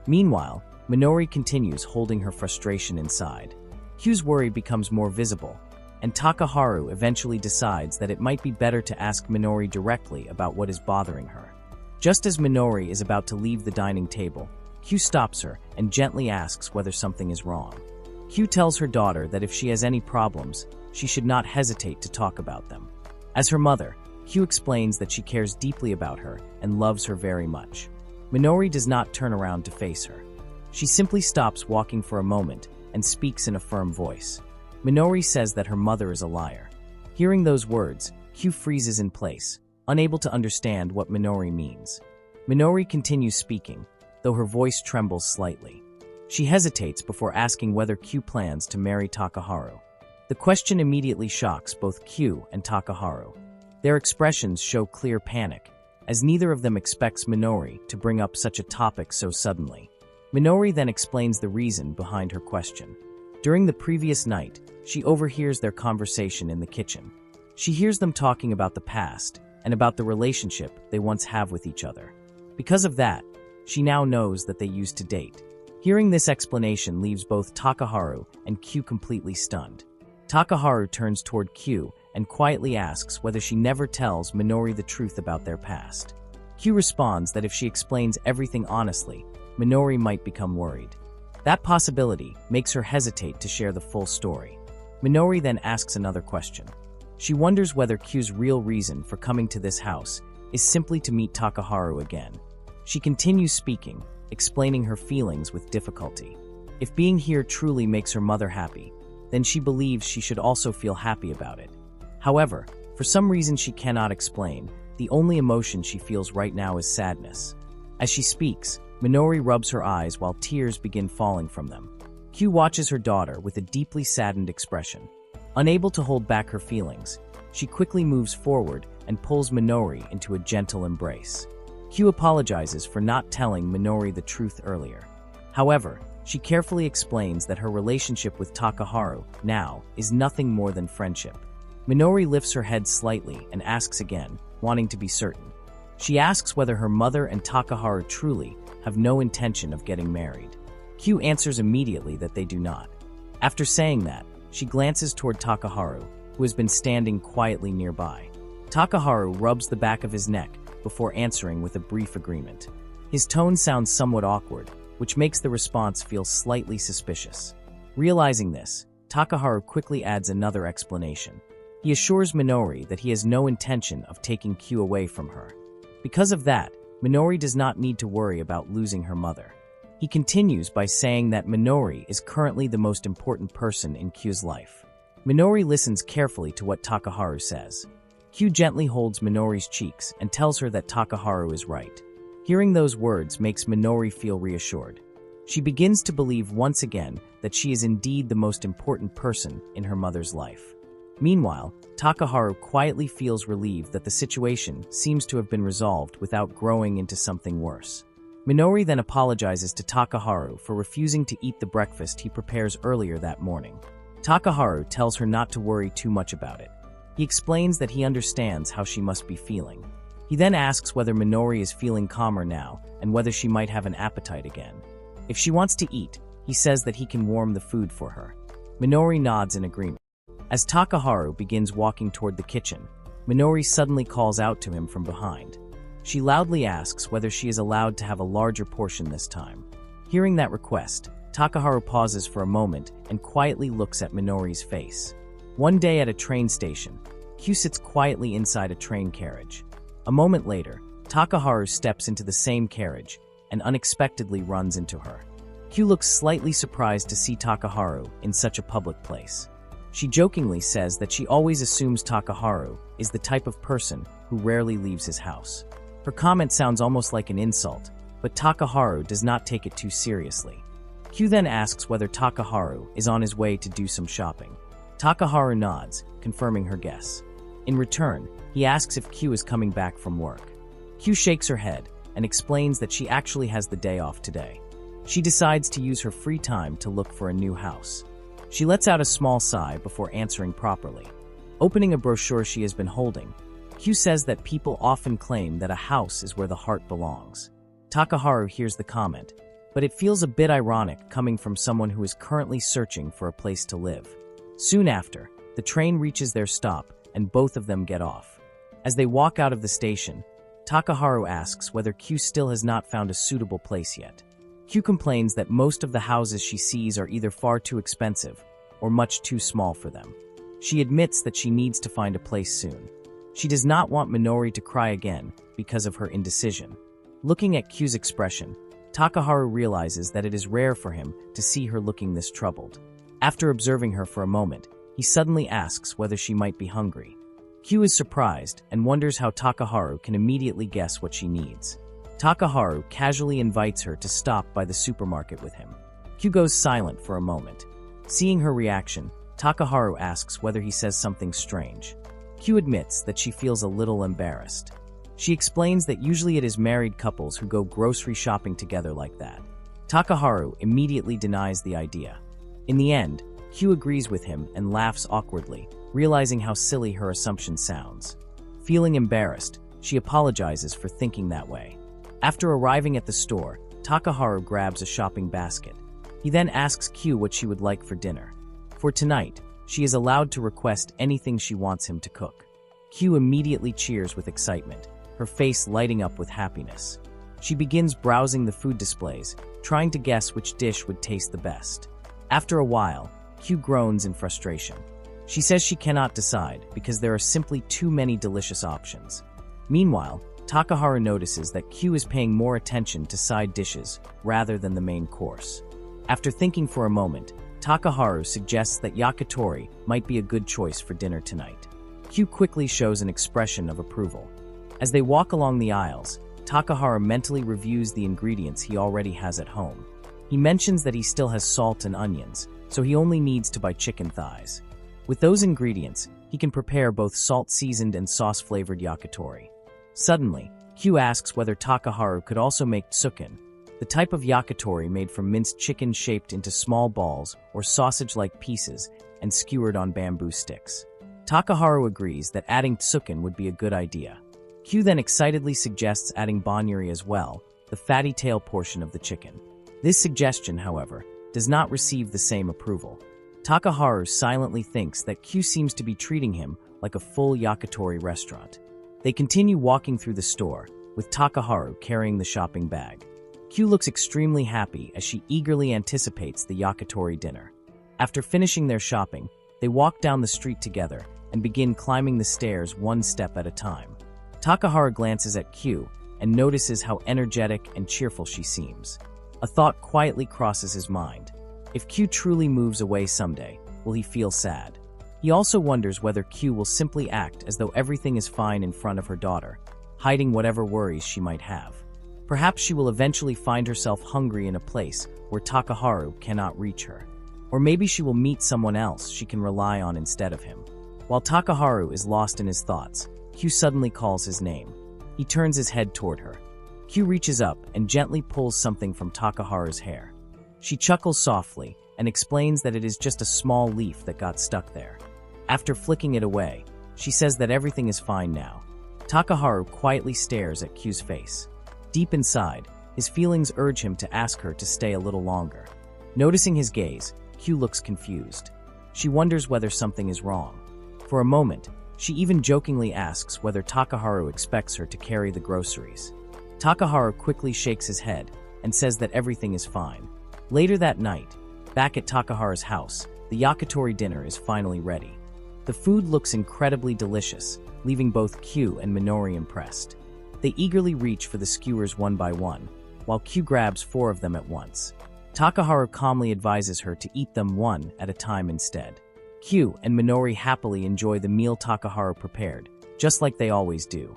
Meanwhile, Minori continues holding her frustration inside. Q's worry becomes more visible, and Takaharu eventually decides that it might be better to ask Minori directly about what is bothering her. Just as Minori is about to leave the dining table, Q stops her and gently asks whether something is wrong. Q tells her daughter that if she has any problems, she should not hesitate to talk about them. As her mother, Q explains that she cares deeply about her and loves her very much. Minori does not turn around to face her. She simply stops walking for a moment and speaks in a firm voice. Minori says that her mother is a liar. Hearing those words, Q freezes in place, unable to understand what Minori means. Minori continues speaking, though her voice trembles slightly. She hesitates before asking whether Q plans to marry Takaharu. The question immediately shocks both Q and Takaharu. Their expressions show clear panic, as neither of them expects Minori to bring up such a topic so suddenly. Minori then explains the reason behind her question. During the previous night, she overhears their conversation in the kitchen. She hears them talking about the past and about the relationship they once have with each other. Because of that, she now knows that they used to date. Hearing this explanation leaves both Takaharu and Q completely stunned. Takaharu turns toward Q and quietly asks whether she never tells Minori the truth about their past. Q responds that if she explains everything honestly, Minori might become worried. That possibility makes her hesitate to share the full story. Minori then asks another question. She wonders whether Q's real reason for coming to this house is simply to meet Takaharu again. She continues speaking, explaining her feelings with difficulty. If being here truly makes her mother happy, then she believes she should also feel happy about it. However, for some reason she cannot explain, the only emotion she feels right now is sadness. As she speaks, Minori rubs her eyes while tears begin falling from them. Q watches her daughter with a deeply saddened expression. Unable to hold back her feelings, she quickly moves forward and pulls Minori into a gentle embrace. Q apologizes for not telling Minori the truth earlier. However, She carefully explains that her relationship with Takaharu now is nothing more than friendship. Minori lifts her head slightly and asks again, wanting to be certain. She asks whether her mother and Takaharu truly have no intention of getting married. Q answers immediately that they do not. After saying that, she glances toward Takaharu, who has been standing quietly nearby. Takaharu rubs the back of his neck before answering with a brief agreement. His tone sounds somewhat awkward, which makes the response feel slightly suspicious. Realizing this, Takaharu quickly adds another explanation. He assures Minori that he has no intention of taking Q away from her. Because of that, Minori does not need to worry about losing her mother. He continues by saying that Minori is currently the most important person in Q's life. Minori listens carefully to what Takaharu says. Q gently holds Minori's cheeks and tells her that Takaharu is right. Hearing those words makes Minori feel reassured. She begins to believe once again that she is indeed the most important person in her mother's life. Meanwhile, Takaharu quietly feels relieved that the situation seems to have been resolved without growing into something worse. Minori then apologizes to Takaharu for refusing to eat the breakfast he prepares earlier that morning. Takaharu tells her not to worry too much about it. He explains that he understands how she must be feeling. He then asks whether Minori is feeling calmer now and whether she might have an appetite again. If she wants to eat, he says that he can warm the food for her. Minori nods in agreement. As Takaharu begins walking toward the kitchen, Minori suddenly calls out to him from behind. She loudly asks whether she is allowed to have a larger portion this time. Hearing that request, Takaharu pauses for a moment and quietly looks at Minori's face. One day at a train station, Q sits quietly inside a train carriage. A moment later, Takaharu steps into the same carriage and unexpectedly runs into her. Q looks slightly surprised to see Takaharu in such a public place. She jokingly says that she always assumes Takaharu is the type of person who rarely leaves his house. Her comment sounds almost like an insult, but Takaharu does not take it too seriously. Q then asks whether Takaharu is on his way to do some shopping. Takaharu nods, confirming her guess. In return, he asks if Q is coming back from work. Q shakes her head and explains that she actually has the day off today. She decides to use her free time to look for a new house. She lets out a small sigh before answering properly. Opening a brochure she has been holding, Q says that people often claim that a house is where the heart belongs. Takaharu hears the comment, but it feels a bit ironic coming from someone who is currently searching for a place to live. Soon after, the train reaches their stop and both of them get off. As they walk out of the station, Takaharu asks whether Q still has not found a suitable place yet. Q complains that most of the houses she sees are either far too expensive or much too small for them. She admits that she needs to find a place soon. She does not want Minori to cry again because of her indecision. Looking at Q's expression, Takaharu realizes that it is rare for him to see her looking this troubled. After observing her for a moment, he suddenly asks whether she might be hungry. Q is surprised and wonders how Takaharu can immediately guess what she needs. Takaharu casually invites her to stop by the supermarket with him. Q goes silent for a moment. Seeing her reaction, Takaharu asks whether he says something strange. Q admits that she feels a little embarrassed. She explains that usually it is married couples who go grocery shopping together like that. Takaharu immediately denies the idea. In the end, Q agrees with him and laughs awkwardly, realizing how silly her assumption sounds. Feeling embarrassed, she apologizes for thinking that way. After arriving at the store, Takaharu grabs a shopping basket. He then asks Q what she would like for dinner. For tonight, she is allowed to request anything she wants him to cook. Q immediately cheers with excitement, her face lighting up with happiness. She begins browsing the food displays, trying to guess which dish would taste the best. After a while, Q groans in frustration. She says she cannot decide because there are simply too many delicious options. Meanwhile, Takaharu notices that Q is paying more attention to side dishes rather than the main course. After thinking for a moment, Takaharu suggests that yakitori might be a good choice for dinner tonight. Q quickly shows an expression of approval. As they walk along the aisles, Takaharu mentally reviews the ingredients he already has at home. He mentions that he still has salt and onions, so he only needs to buy chicken thighs. With those ingredients, he can prepare both salt-seasoned and sauce-flavored yakitori. Suddenly, Q asks whether Takaharu could also make tsuken. the type of yakitori made from minced chicken shaped into small balls or sausage-like pieces and skewered on bamboo sticks. Takaharu agrees that adding tsuken would be a good idea. Q then excitedly suggests adding bonyuri as well, the fatty tail portion of the chicken. This suggestion, however, does not receive the same approval. Takaharu silently thinks that Q seems to be treating him like a full yakitori restaurant. They continue walking through the store, with Takaharu carrying the shopping bag. Q looks extremely happy as she eagerly anticipates the yakitori dinner. After finishing their shopping, they walk down the street together and begin climbing the stairs one step at a time. Takaharu glances at Q and notices how energetic and cheerful she seems. A thought quietly crosses his mind. If Q truly moves away someday, will he feel sad? He also wonders whether Q will simply act as though everything is fine in front of her daughter, hiding whatever worries she might have. Perhaps she will eventually find herself hungry in a place where Takaharu cannot reach her. Or maybe she will meet someone else she can rely on instead of him. While Takaharu is lost in his thoughts, Q suddenly calls his name. He turns his head toward her. Q reaches up and gently pulls something from Takaharu's hair. She chuckles softly and explains that it is just a small leaf that got stuck there. After flicking it away, she says that everything is fine now. Takaharu quietly stares at Q's face. Deep inside, his feelings urge him to ask her to stay a little longer. Noticing his gaze, Q looks confused. She wonders whether something is wrong. For a moment, she even jokingly asks whether Takaharu expects her to carry the groceries. Takaharu quickly shakes his head and says that everything is fine. Later that night, back at Takaharu's house, the yakitori dinner is finally ready. The food looks incredibly delicious, leaving both Q and Minori impressed. They eagerly reach for the skewers one by one, while Q grabs 4 of them at once. Takaharu calmly advises her to eat them one at a time instead. Q and Minori happily enjoy the meal Takaharu prepared, just like they always do.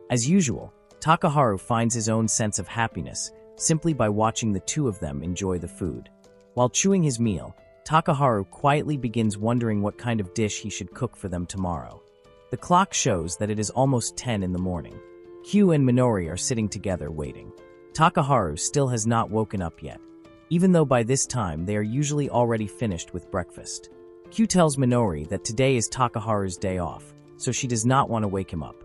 As usual, Takaharu finds his own sense of happiness simply by watching the two of them enjoy the food. While chewing his meal, Takaharu quietly begins wondering what kind of dish he should cook for them tomorrow. The clock shows that it is almost 10 in the morning. Q and Minori are sitting together waiting. Takaharu still has not woken up yet, even though by this time they are usually already finished with breakfast. Q tells Minori that today is Takaharu's day off, so she does not want to wake him up.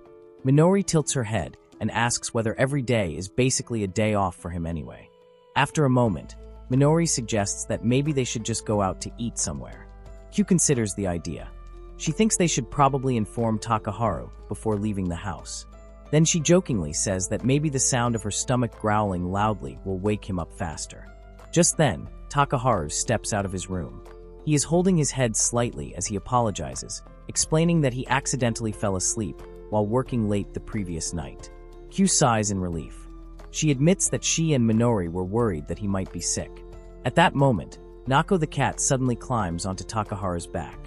Minori tilts her head and asks whether every day is basically a day off for him anyway. After a moment, Minori suggests that maybe they should just go out to eat somewhere. Q considers the idea. She thinks they should probably inform Takaharu before leaving the house. Then she jokingly says that maybe the sound of her stomach growling loudly will wake him up faster. Just then, Takaharu steps out of his room. He is holding his head slightly as he apologizes, explaining that he accidentally fell asleep while working late the previous night. Q sighs in relief. She admits that she and Minori were worried that he might be sick. At that moment, Nako the cat suddenly climbs onto Takaharu's back.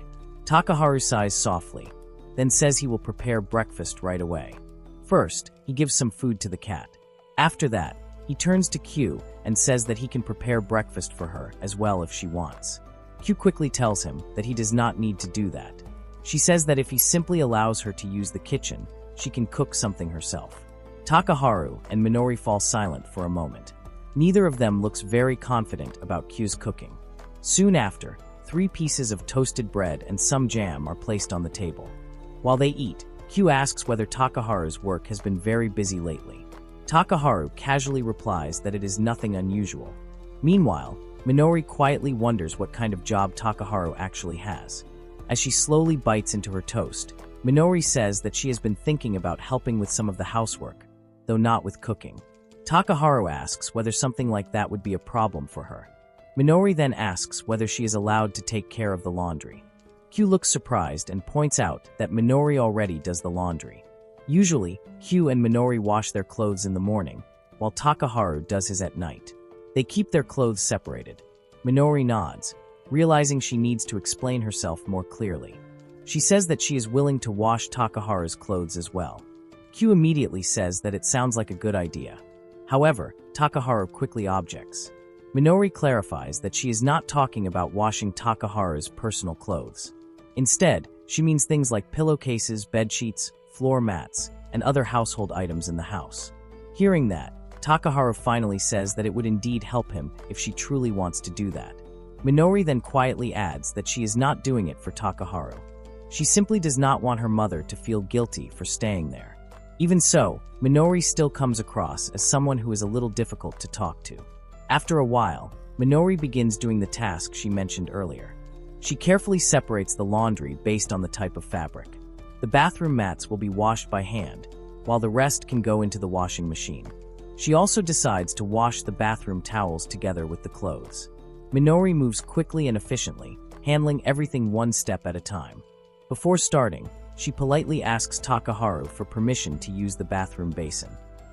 Takaharu sighs softly, then says he will prepare breakfast right away. First, he gives some food to the cat. After that, he turns to Q and says that he can prepare breakfast for her as well if she wants. Q quickly tells him that he does not need to do that. She says that if he simply allows her to use the kitchen, she can cook something herself. Takaharu and Minori fall silent for a moment. Neither of them looks very confident about Q's cooking. Soon after, 3 pieces of toasted bread and some jam are placed on the table. While they eat, Q asks whether Takaharu's work has been very busy lately. Takaharu casually replies that it is nothing unusual. Meanwhile, Minori quietly wonders what kind of job Takaharu actually has. As she slowly bites into her toast, Minori says that she has been thinking about helping with some of the housework, though not with cooking. Takaharu asks whether something like that would be a problem for her. Minori then asks whether she is allowed to take care of the laundry. Q looks surprised and points out that Minori already does the laundry. Usually, Q and Minori wash their clothes in the morning, while Takaharu does his at night. They keep their clothes separated. Minori nods, realizing she needs to explain herself more clearly. She says that she is willing to wash Takaharu's clothes as well. Q immediately says that it sounds like a good idea. However, Takaharu quickly objects. Minori clarifies that she is not talking about washing Takaharu's personal clothes. Instead, she means things like pillowcases, bedsheets, floor mats, and other household items in the house. Hearing that, Takaharu finally says that it would indeed help him if she truly wants to do that. Minori then quietly adds that she is not doing it for Takaharu. She simply does not want her mother to feel guilty for staying there. Even so, Minori still comes across as someone who is a little difficult to talk to. After a while, Minori begins doing the task she mentioned earlier. She carefully separates the laundry based on the type of fabric. The bathroom mats will be washed by hand, while the rest can go into the washing machine. She also decides to wash the bathroom towels together with the clothes. Minori moves quickly and efficiently, handling everything one step at a time. Before starting, she politely asks Takaharu for permission to use the bathroom basin.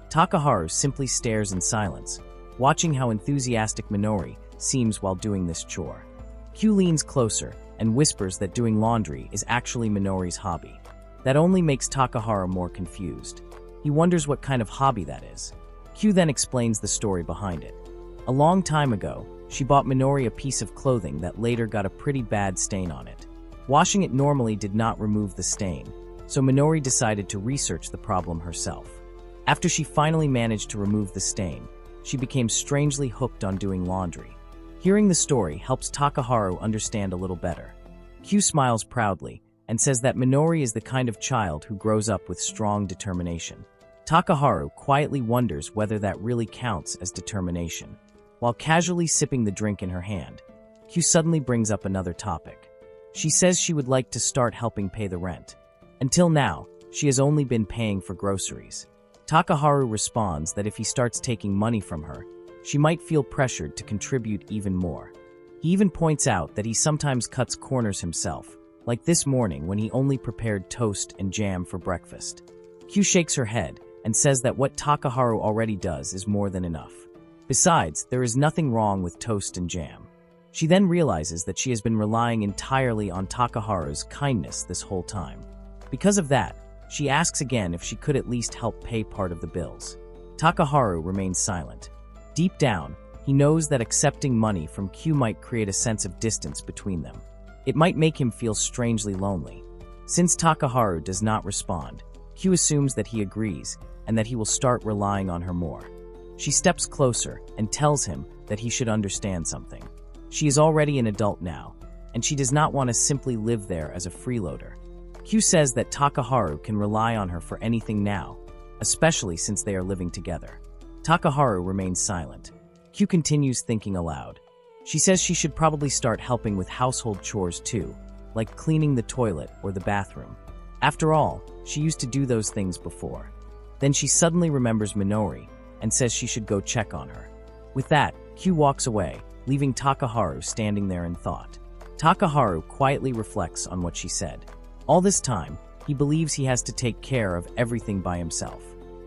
Takaharu simply stares in silence, watching how enthusiastic Minori seems while doing this chore. Q leans closer and whispers that doing laundry is actually Minori's hobby. That only makes Takaharu more confused. He wonders what kind of hobby that is. Q then explains the story behind it. A long time ago, she bought Minori a piece of clothing that later got a pretty bad stain on it. Washing it normally did not remove the stain, so Minori decided to research the problem herself. After she finally managed to remove the stain, she became strangely hooked on doing laundry. Hearing the story helps Takaharu understand a little better. Q smiles proudly and says that Minori is the kind of child who grows up with strong determination. Takaharu quietly wonders whether that really counts as determination. While casually sipping the drink in her hand, Q suddenly brings up another topic. She says she would like to start helping pay the rent. Until now, she has only been paying for groceries. Takaharu responds that if he starts taking money from her, she might feel pressured to contribute even more. He even points out that he sometimes cuts corners himself, like this morning when he only prepared toast and jam for breakfast. Q shakes her head and says that what Takaharu already does is more than enough. Besides, there is nothing wrong with toast and jam. She then realizes that she has been relying entirely on Takaharu's kindness this whole time. Because of that, she asks again if she could at least help pay part of the bills. Takaharu remains silent. Deep down, he knows that accepting money from Q might create a sense of distance between them. It might make him feel strangely lonely. Since Takaharu does not respond, Q assumes that he agrees and that he will start relying on her more. She steps closer and tells him that he should understand something. She is already an adult now, and she does not want to simply live there as a freeloader. Q says that Takaharu can rely on her for anything now, especially since they are living together. Takaharu remains silent. Q continues thinking aloud. She says she should probably start helping with household chores too, like cleaning the toilet or the bathroom. After all, she used to do those things before. Then she suddenly remembers Minori and says she should go check on her. With that, Q walks away, leaving Takaharu standing there in thought. Takaharu quietly reflects on what she said. All this time, he believes he has to take care of everything by himself.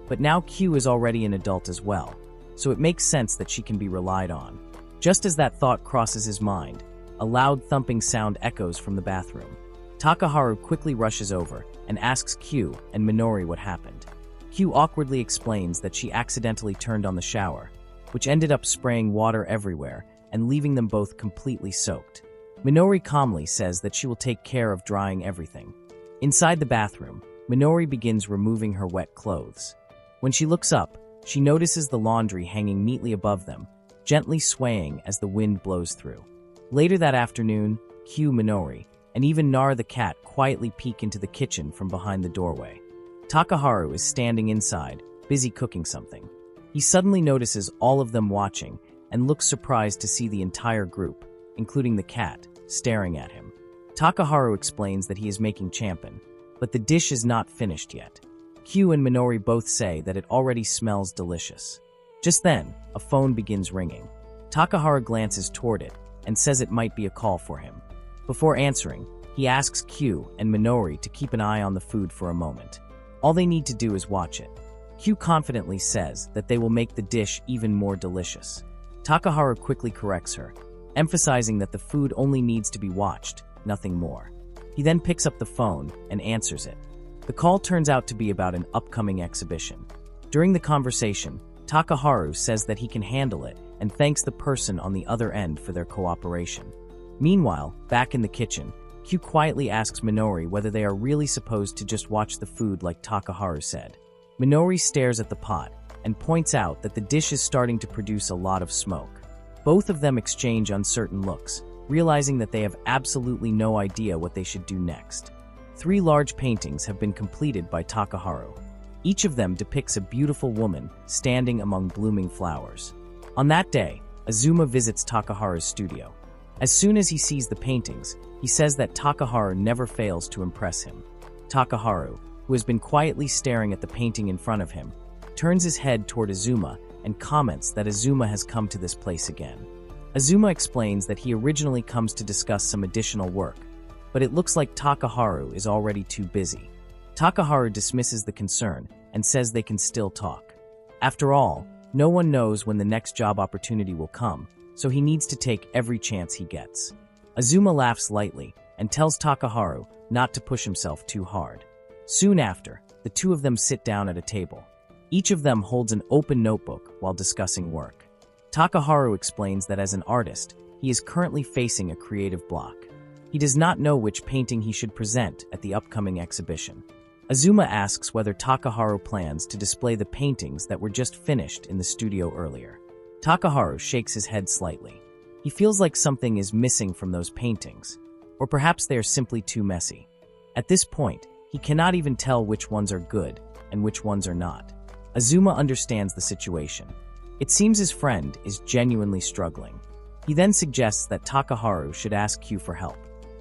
But now Q is already an adult as well, so it makes sense that she can be relied on. Just as that thought crosses his mind, a loud thumping sound echoes from the bathroom. Takaharu quickly rushes over and asks Q and Minori what happened. Q awkwardly explains that she accidentally turned on the shower, which ended up spraying water everywhere and leaving them both completely soaked. Minori calmly says that she will take care of drying everything. Inside the bathroom, Minori begins removing her wet clothes. When she looks up, she notices the laundry hanging neatly above them, gently swaying as the wind blows through. Later that afternoon, Q, Minori, and even Nar the cat quietly peek into the kitchen from behind the doorway. Takaharu is standing inside, busy cooking something. He suddenly notices all of them watching and looks surprised to see the entire group, including the cat, staring at him. Takaharu explains that he is making champen, but the dish is not finished yet. Q and Minori both say that it already smells delicious. Just then, a phone begins ringing. Takaharu glances toward it and says it might be a call for him. Before answering, he asks Q and Minori to keep an eye on the food for a moment. All they need to do is watch it. Q confidently says that they will make the dish even more delicious. Takaharu quickly corrects her, emphasizing that the food only needs to be watched, nothing more. He then picks up the phone and answers it. The call turns out to be about an upcoming exhibition. During the conversation, Takaharu says that he can handle it and thanks the person on the other end for their cooperation. Meanwhile, back in the kitchen, Q quietly asks Minori whether they are really supposed to just watch the food like Takaharu said. Minori stares at the pot and points out that the dish is starting to produce a lot of smoke. Both of them exchange uncertain looks, realizing that they have absolutely no idea what they should do next. 3 large paintings have been completed by Takaharu. Each of them depicts a beautiful woman standing among blooming flowers. On that day, Azuma visits Takaharu's studio. As soon as he sees the paintings, he says that Takaharu never fails to impress him. Takaharu, who has been quietly staring at the painting in front of him, turns his head toward Azuma and comments that Azuma has come to this place again. Azuma explains that he originally comes to discuss some additional work, but it looks like Takaharu is already too busy. Takaharu dismisses the concern and says they can still talk. After all, no one knows when the next job opportunity will come, so he needs to take every chance he gets. Azuma laughs lightly and tells Takaharu not to push himself too hard. Soon after, the two of them sit down at a table. Each of them holds an open notebook while discussing work. Takaharu explains that as an artist, he is currently facing a creative block. He does not know which painting he should present at the upcoming exhibition. Azuma asks whether Takaharu plans to display the paintings that were just finished in the studio earlier. Takaharu shakes his head slightly. He feels like something is missing from those paintings, or perhaps they are simply too messy. At this point, he cannot even tell which ones are good and which ones are not. Azuma understands the situation. It seems his friend is genuinely struggling. He then suggests that Takaharu should ask Q for help.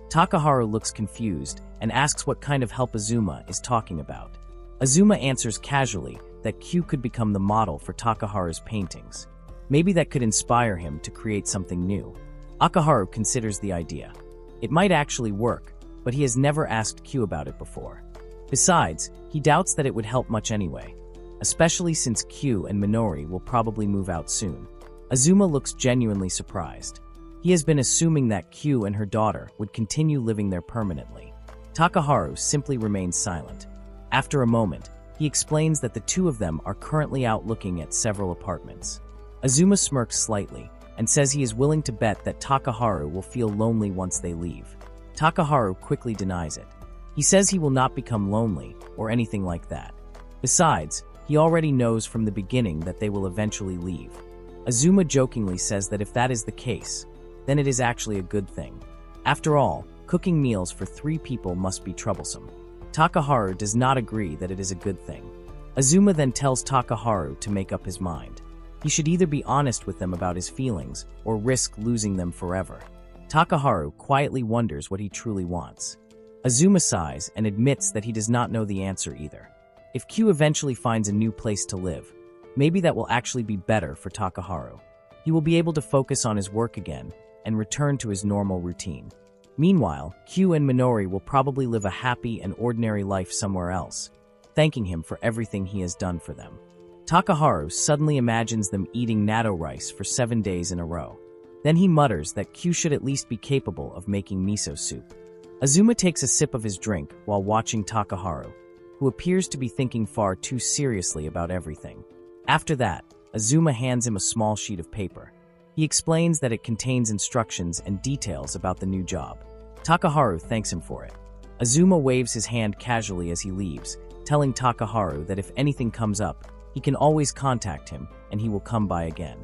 Takaharu looks confused and asks what kind of help Azuma is talking about. Azuma answers casually that Q could become the model for Takaharu's paintings. Maybe that could inspire him to create something new. Akaharu considers the idea. It might actually work, but he has never asked Q about it before. Besides, he doubts that it would help much anyway, especially since Q and Minori will probably move out soon. Azuma looks genuinely surprised. He has been assuming that Q and her daughter would continue living there permanently. Takaharu simply remains silent. After a moment, he explains that the two of them are currently out looking at several apartments. Azuma smirks slightly and says he is willing to bet that Takaharu will feel lonely once they leave. Takaharu quickly denies it. He says he will not become lonely or anything like that. Besides, he already knows from the beginning that they will eventually leave. Azuma jokingly says that if that is the case, then it is actually a good thing. After all, cooking meals for 3 people must be troublesome. Takaharu does not agree that it is a good thing. Azuma then tells Takaharu to make up his mind. He should either be honest with them about his feelings or risk losing them forever. Takaharu quietly wonders what he truly wants. Azuma sighs and admits that he does not know the answer either. If Q eventually finds a new place to live, maybe that will actually be better for Takaharu. He will be able to focus on his work again and return to his normal routine. Meanwhile, Q and Minori will probably live a happy and ordinary life somewhere else, thanking him for everything he has done for them. Takaharu suddenly imagines them eating natto rice for 7 days in a row. Then he mutters that Q should at least be capable of making miso soup. Azuma takes a sip of his drink while watching Takaharu, who appears to be thinking far too seriously about everything. After that, Azuma hands him a small sheet of paper. He explains that it contains instructions and details about the new job. Takaharu thanks him for it. Azuma waves his hand casually as he leaves, telling Takaharu that if anything comes up, he can always contact him and he will come by again.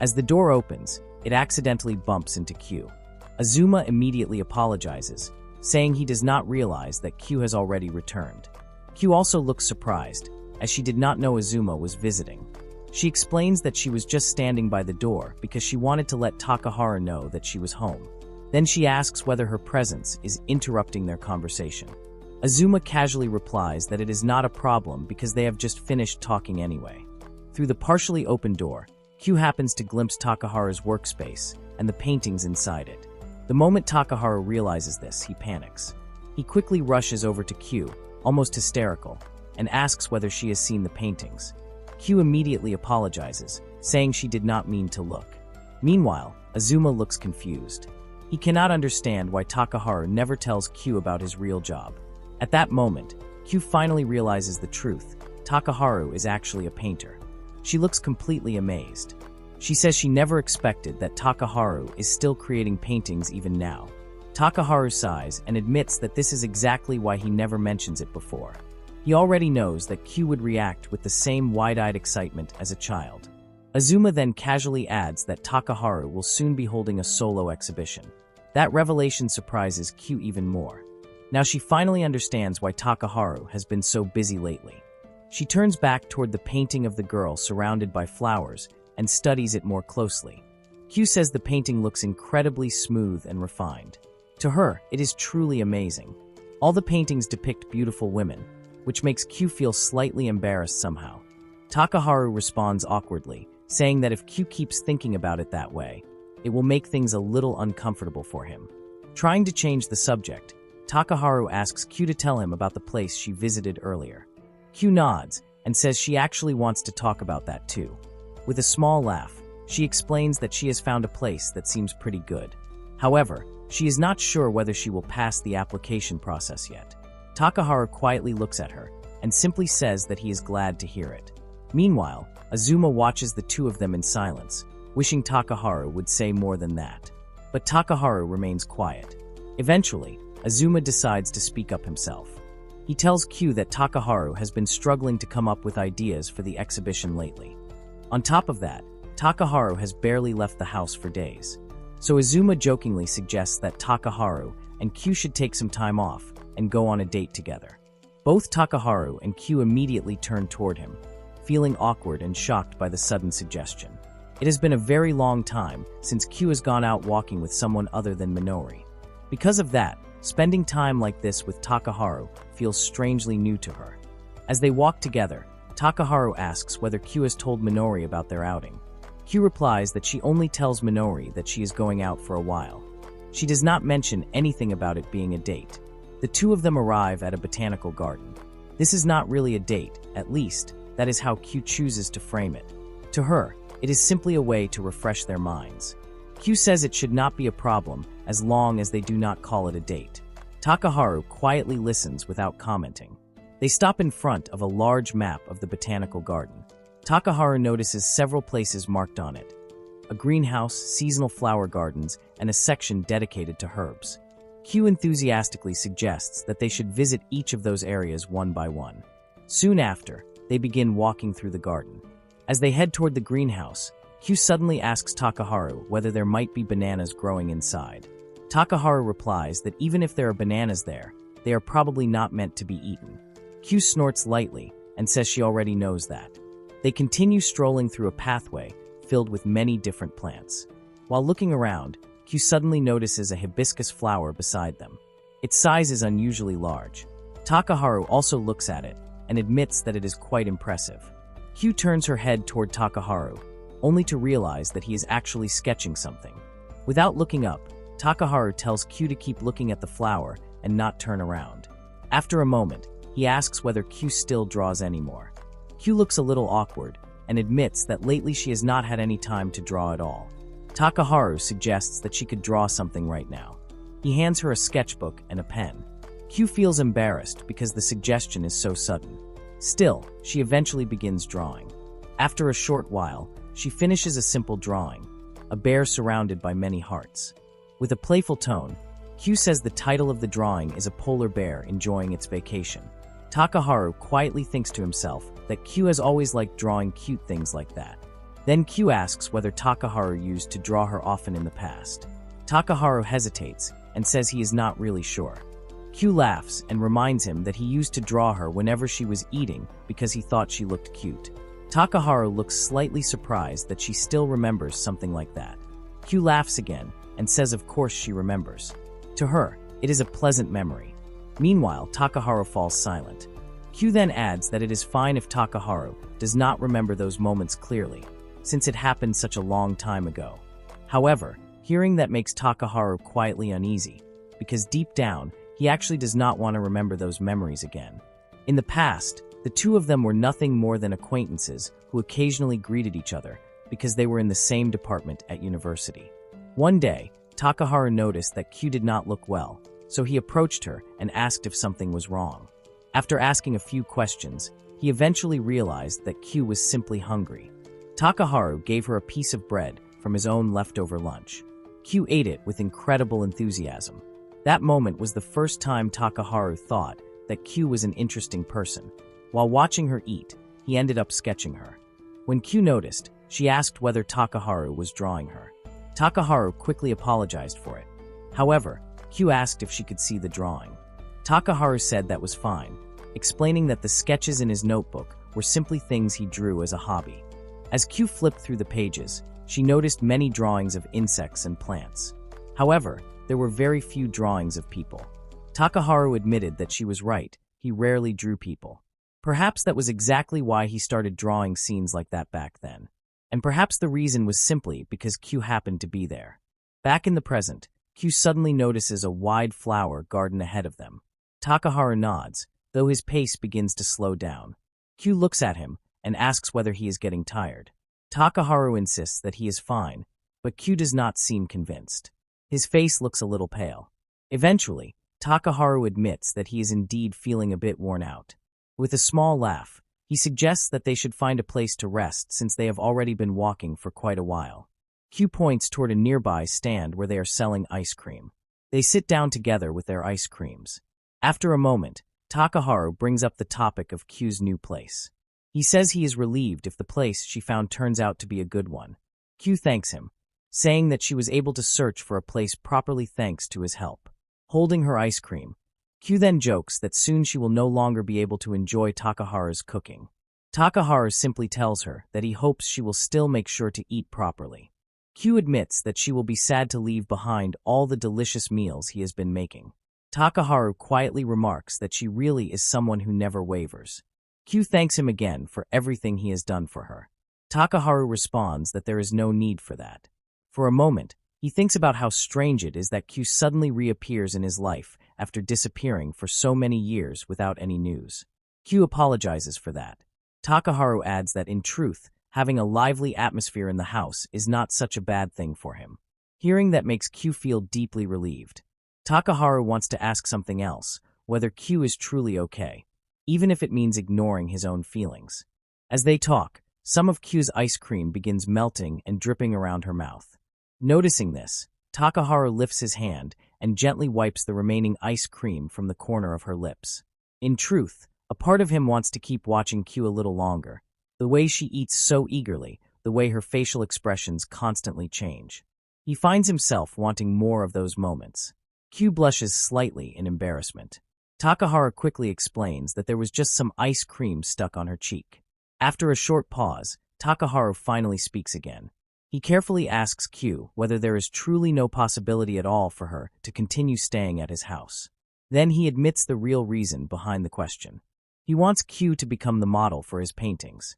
As the door opens, it accidentally bumps into Q. Azuma immediately apologizes, saying he does not realize that Q has already returned. Q also looks surprised, as she did not know Azuma was visiting. She explains that she was just standing by the door because she wanted to let Takaharu know that she was home. Then she asks whether her presence is interrupting their conversation. Azuma casually replies that it is not a problem because they have just finished talking anyway. Through the partially open door, Q happens to glimpse Takaharu's workspace and the paintings inside it. The moment Takaharu realizes this, he panics. He quickly rushes over to Q, almost hysterical, and asks whether she has seen the paintings. Q immediately apologizes, saying she did not mean to look. Meanwhile, Azuma looks confused. He cannot understand why Takaharu never tells Q about his real job. At that moment, Q finally realizes the truth. Takaharu is actually a painter. She looks completely amazed. She says she never expected that Takaharu is still creating paintings even now. Takaharu sighs and admits that this is exactly why he never mentions it before. He already knows that Q would react with the same wide-eyed excitement as a child. Azuma then casually adds that Takaharu will soon be holding a solo exhibition. That revelation surprises Q even more. Now she finally understands why Takaharu has been so busy lately. She turns back toward the painting of the girl surrounded by flowers and studies it more closely. Q says the painting looks incredibly smooth and refined. To her, it is truly amazing. All the paintings depict beautiful women, which makes Q feel slightly embarrassed somehow. Takaharu responds awkwardly, saying that if Q keeps thinking about it that way, it will make things a little uncomfortable for him. Trying to change the subject, Takaharu asks Q to tell him about the place she visited earlier. Q nods and says she actually wants to talk about that too. With a small laugh, she explains that she has found a place that seems pretty good. However, she is not sure whether she will pass the application process yet. Takaharu quietly looks at her and simply says that he is glad to hear it. Meanwhile, Azuma watches the two of them in silence, wishing Takaharu would say more than that. But Takaharu remains quiet. Eventually, Azuma decides to speak up himself. He tells Q that Takaharu has been struggling to come up with ideas for the exhibition lately. On top of that, Takaharu has barely left the house for days. So Azuma jokingly suggests that Takaharu and Q should take some time off and go on a date together. Both Takaharu and Q immediately turn toward him, feeling awkward and shocked by the sudden suggestion. It has been a very long time since Q has gone out walking with someone other than Minori. Because of that, spending time like this with Takaharu feels strangely new to her. As they walk together, Takaharu asks whether Q has told Minori about their outing. Q replies that she only tells Minori that she is going out for a while. She does not mention anything about it being a date. The two of them arrive at a botanical garden. This is not really a date, at least, that is how Q chooses to frame it. To her, it is simply a way to refresh their minds. Q says it should not be a problem as long as they do not call it a date. Takaharu quietly listens without commenting. They stop in front of a large map of the botanical garden. Takaharu notices several places marked on it: a greenhouse, seasonal flower gardens, and a section dedicated to herbs. Q enthusiastically suggests that they should visit each of those areas one by one. Soon after, they begin walking through the garden. As they head toward the greenhouse, Q suddenly asks Takaharu whether there might be bananas growing inside. Takaharu replies that even if there are bananas there, they are probably not meant to be eaten. Q snorts lightly and says she already knows that. They continue strolling through a pathway filled with many different plants. While looking around, Q suddenly notices a hibiscus flower beside them. Its size is unusually large. Takaharu also looks at it and admits that it is quite impressive. Q turns her head toward Takaharu, only to realize that he is actually sketching something. Without looking up, Takaharu tells Q to keep looking at the flower and not turn around. After a moment, he asks whether Q still draws anymore. Q looks a little awkward and admits that lately she has not had any time to draw at all. Takaharu suggests that she could draw something right now. He hands her a sketchbook and a pen. Q feels embarrassed because the suggestion is so sudden. Still, she eventually begins drawing. After a short while, she finishes a simple drawing, a bear surrounded by many hearts. With a playful tone, Q says the title of the drawing is a polar bear enjoying its vacation. Takaharu quietly thinks to himself that Q has always liked drawing cute things like that. Then Q asks whether Takaharu used to draw her often in the past. Takaharu hesitates and says he is not really sure. Q laughs and reminds him that he used to draw her whenever she was eating because he thought she looked cute. Takaharu looks slightly surprised that she still remembers something like that. Q laughs again and says of course she remembers. To her, it is a pleasant memory. Meanwhile, Takaharu falls silent. Q then adds that it is fine if Takaharu does not remember those moments clearly, since it happened such a long time ago. However, hearing that makes Takaharu quietly uneasy, because deep down, he actually does not want to remember those memories again. In the past, the two of them were nothing more than acquaintances who occasionally greeted each other because they were in the same department at university. One day, Takaharu noticed that Q did not look well, so he approached her and asked if something was wrong. After asking a few questions, he eventually realized that Q was simply hungry. Takaharu gave her a piece of bread from his own leftover lunch. Q ate it with incredible enthusiasm. That moment was the first time Takaharu thought that Q was an interesting person. While watching her eat, he ended up sketching her. When Q noticed, she asked whether Takaharu was drawing her. Takaharu quickly apologized for it. However, Q asked if she could see the drawing. Takaharu said that was fine, explaining that the sketches in his notebook were simply things he drew as a hobby. As Q flipped through the pages, she noticed many drawings of insects and plants. However, there were very few drawings of people. Takaharu admitted that she was right, he rarely drew people. Perhaps that was exactly why he started drawing scenes like that back then. And perhaps the reason was simply because Q happened to be there. Back in the present, Q suddenly notices a wide flower garden ahead of them. Takaharu nods, though his pace begins to slow down. Q looks at him and asks whether he is getting tired. Takaharu insists that he is fine, but Q does not seem convinced. His face looks a little pale. Eventually, Takaharu admits that he is indeed feeling a bit worn out. With a small laugh, he suggests that they should find a place to rest since they have already been walking for quite a while. Q points toward a nearby stand where they are selling ice cream. They sit down together with their ice creams. After a moment, Takaharu brings up the topic of Q's new place. He says he is relieved if the place she found turns out to be a good one. Q thanks him, saying that she was able to search for a place properly thanks to his help. Holding her ice cream, Q then jokes that soon she will no longer be able to enjoy Takaharu's cooking. Takaharu simply tells her that he hopes she will still make sure to eat properly. Q admits that she will be sad to leave behind all the delicious meals he has been making. Takaharu quietly remarks that she really is someone who never wavers. Q thanks him again for everything he has done for her. Takaharu responds that there is no need for that. For a moment, he thinks about how strange it is that Q suddenly reappears in his life after disappearing for so many years without any news. Q apologizes for that. Takaharu adds that in truth, having a lively atmosphere in the house is not such a bad thing for him. Hearing that makes Q feel deeply relieved. Takaharu wants to ask something else, whether Q is truly okay, even if it means ignoring his own feelings. As they talk, some of Q's ice cream begins melting and dripping around her mouth. Noticing this, Takaharu lifts his hand and gently wipes the remaining ice cream from the corner of her lips. In truth, a part of him wants to keep watching Q a little longer. The way she eats so eagerly, the way her facial expressions constantly change. He finds himself wanting more of those moments. Q blushes slightly in embarrassment. Takaharu quickly explains that there was just some ice cream stuck on her cheek. After a short pause, Takaharu finally speaks again. He carefully asks Q whether there is truly no possibility at all for her to continue staying at his house. Then he admits the real reason behind the question. He wants Q to become the model for his paintings.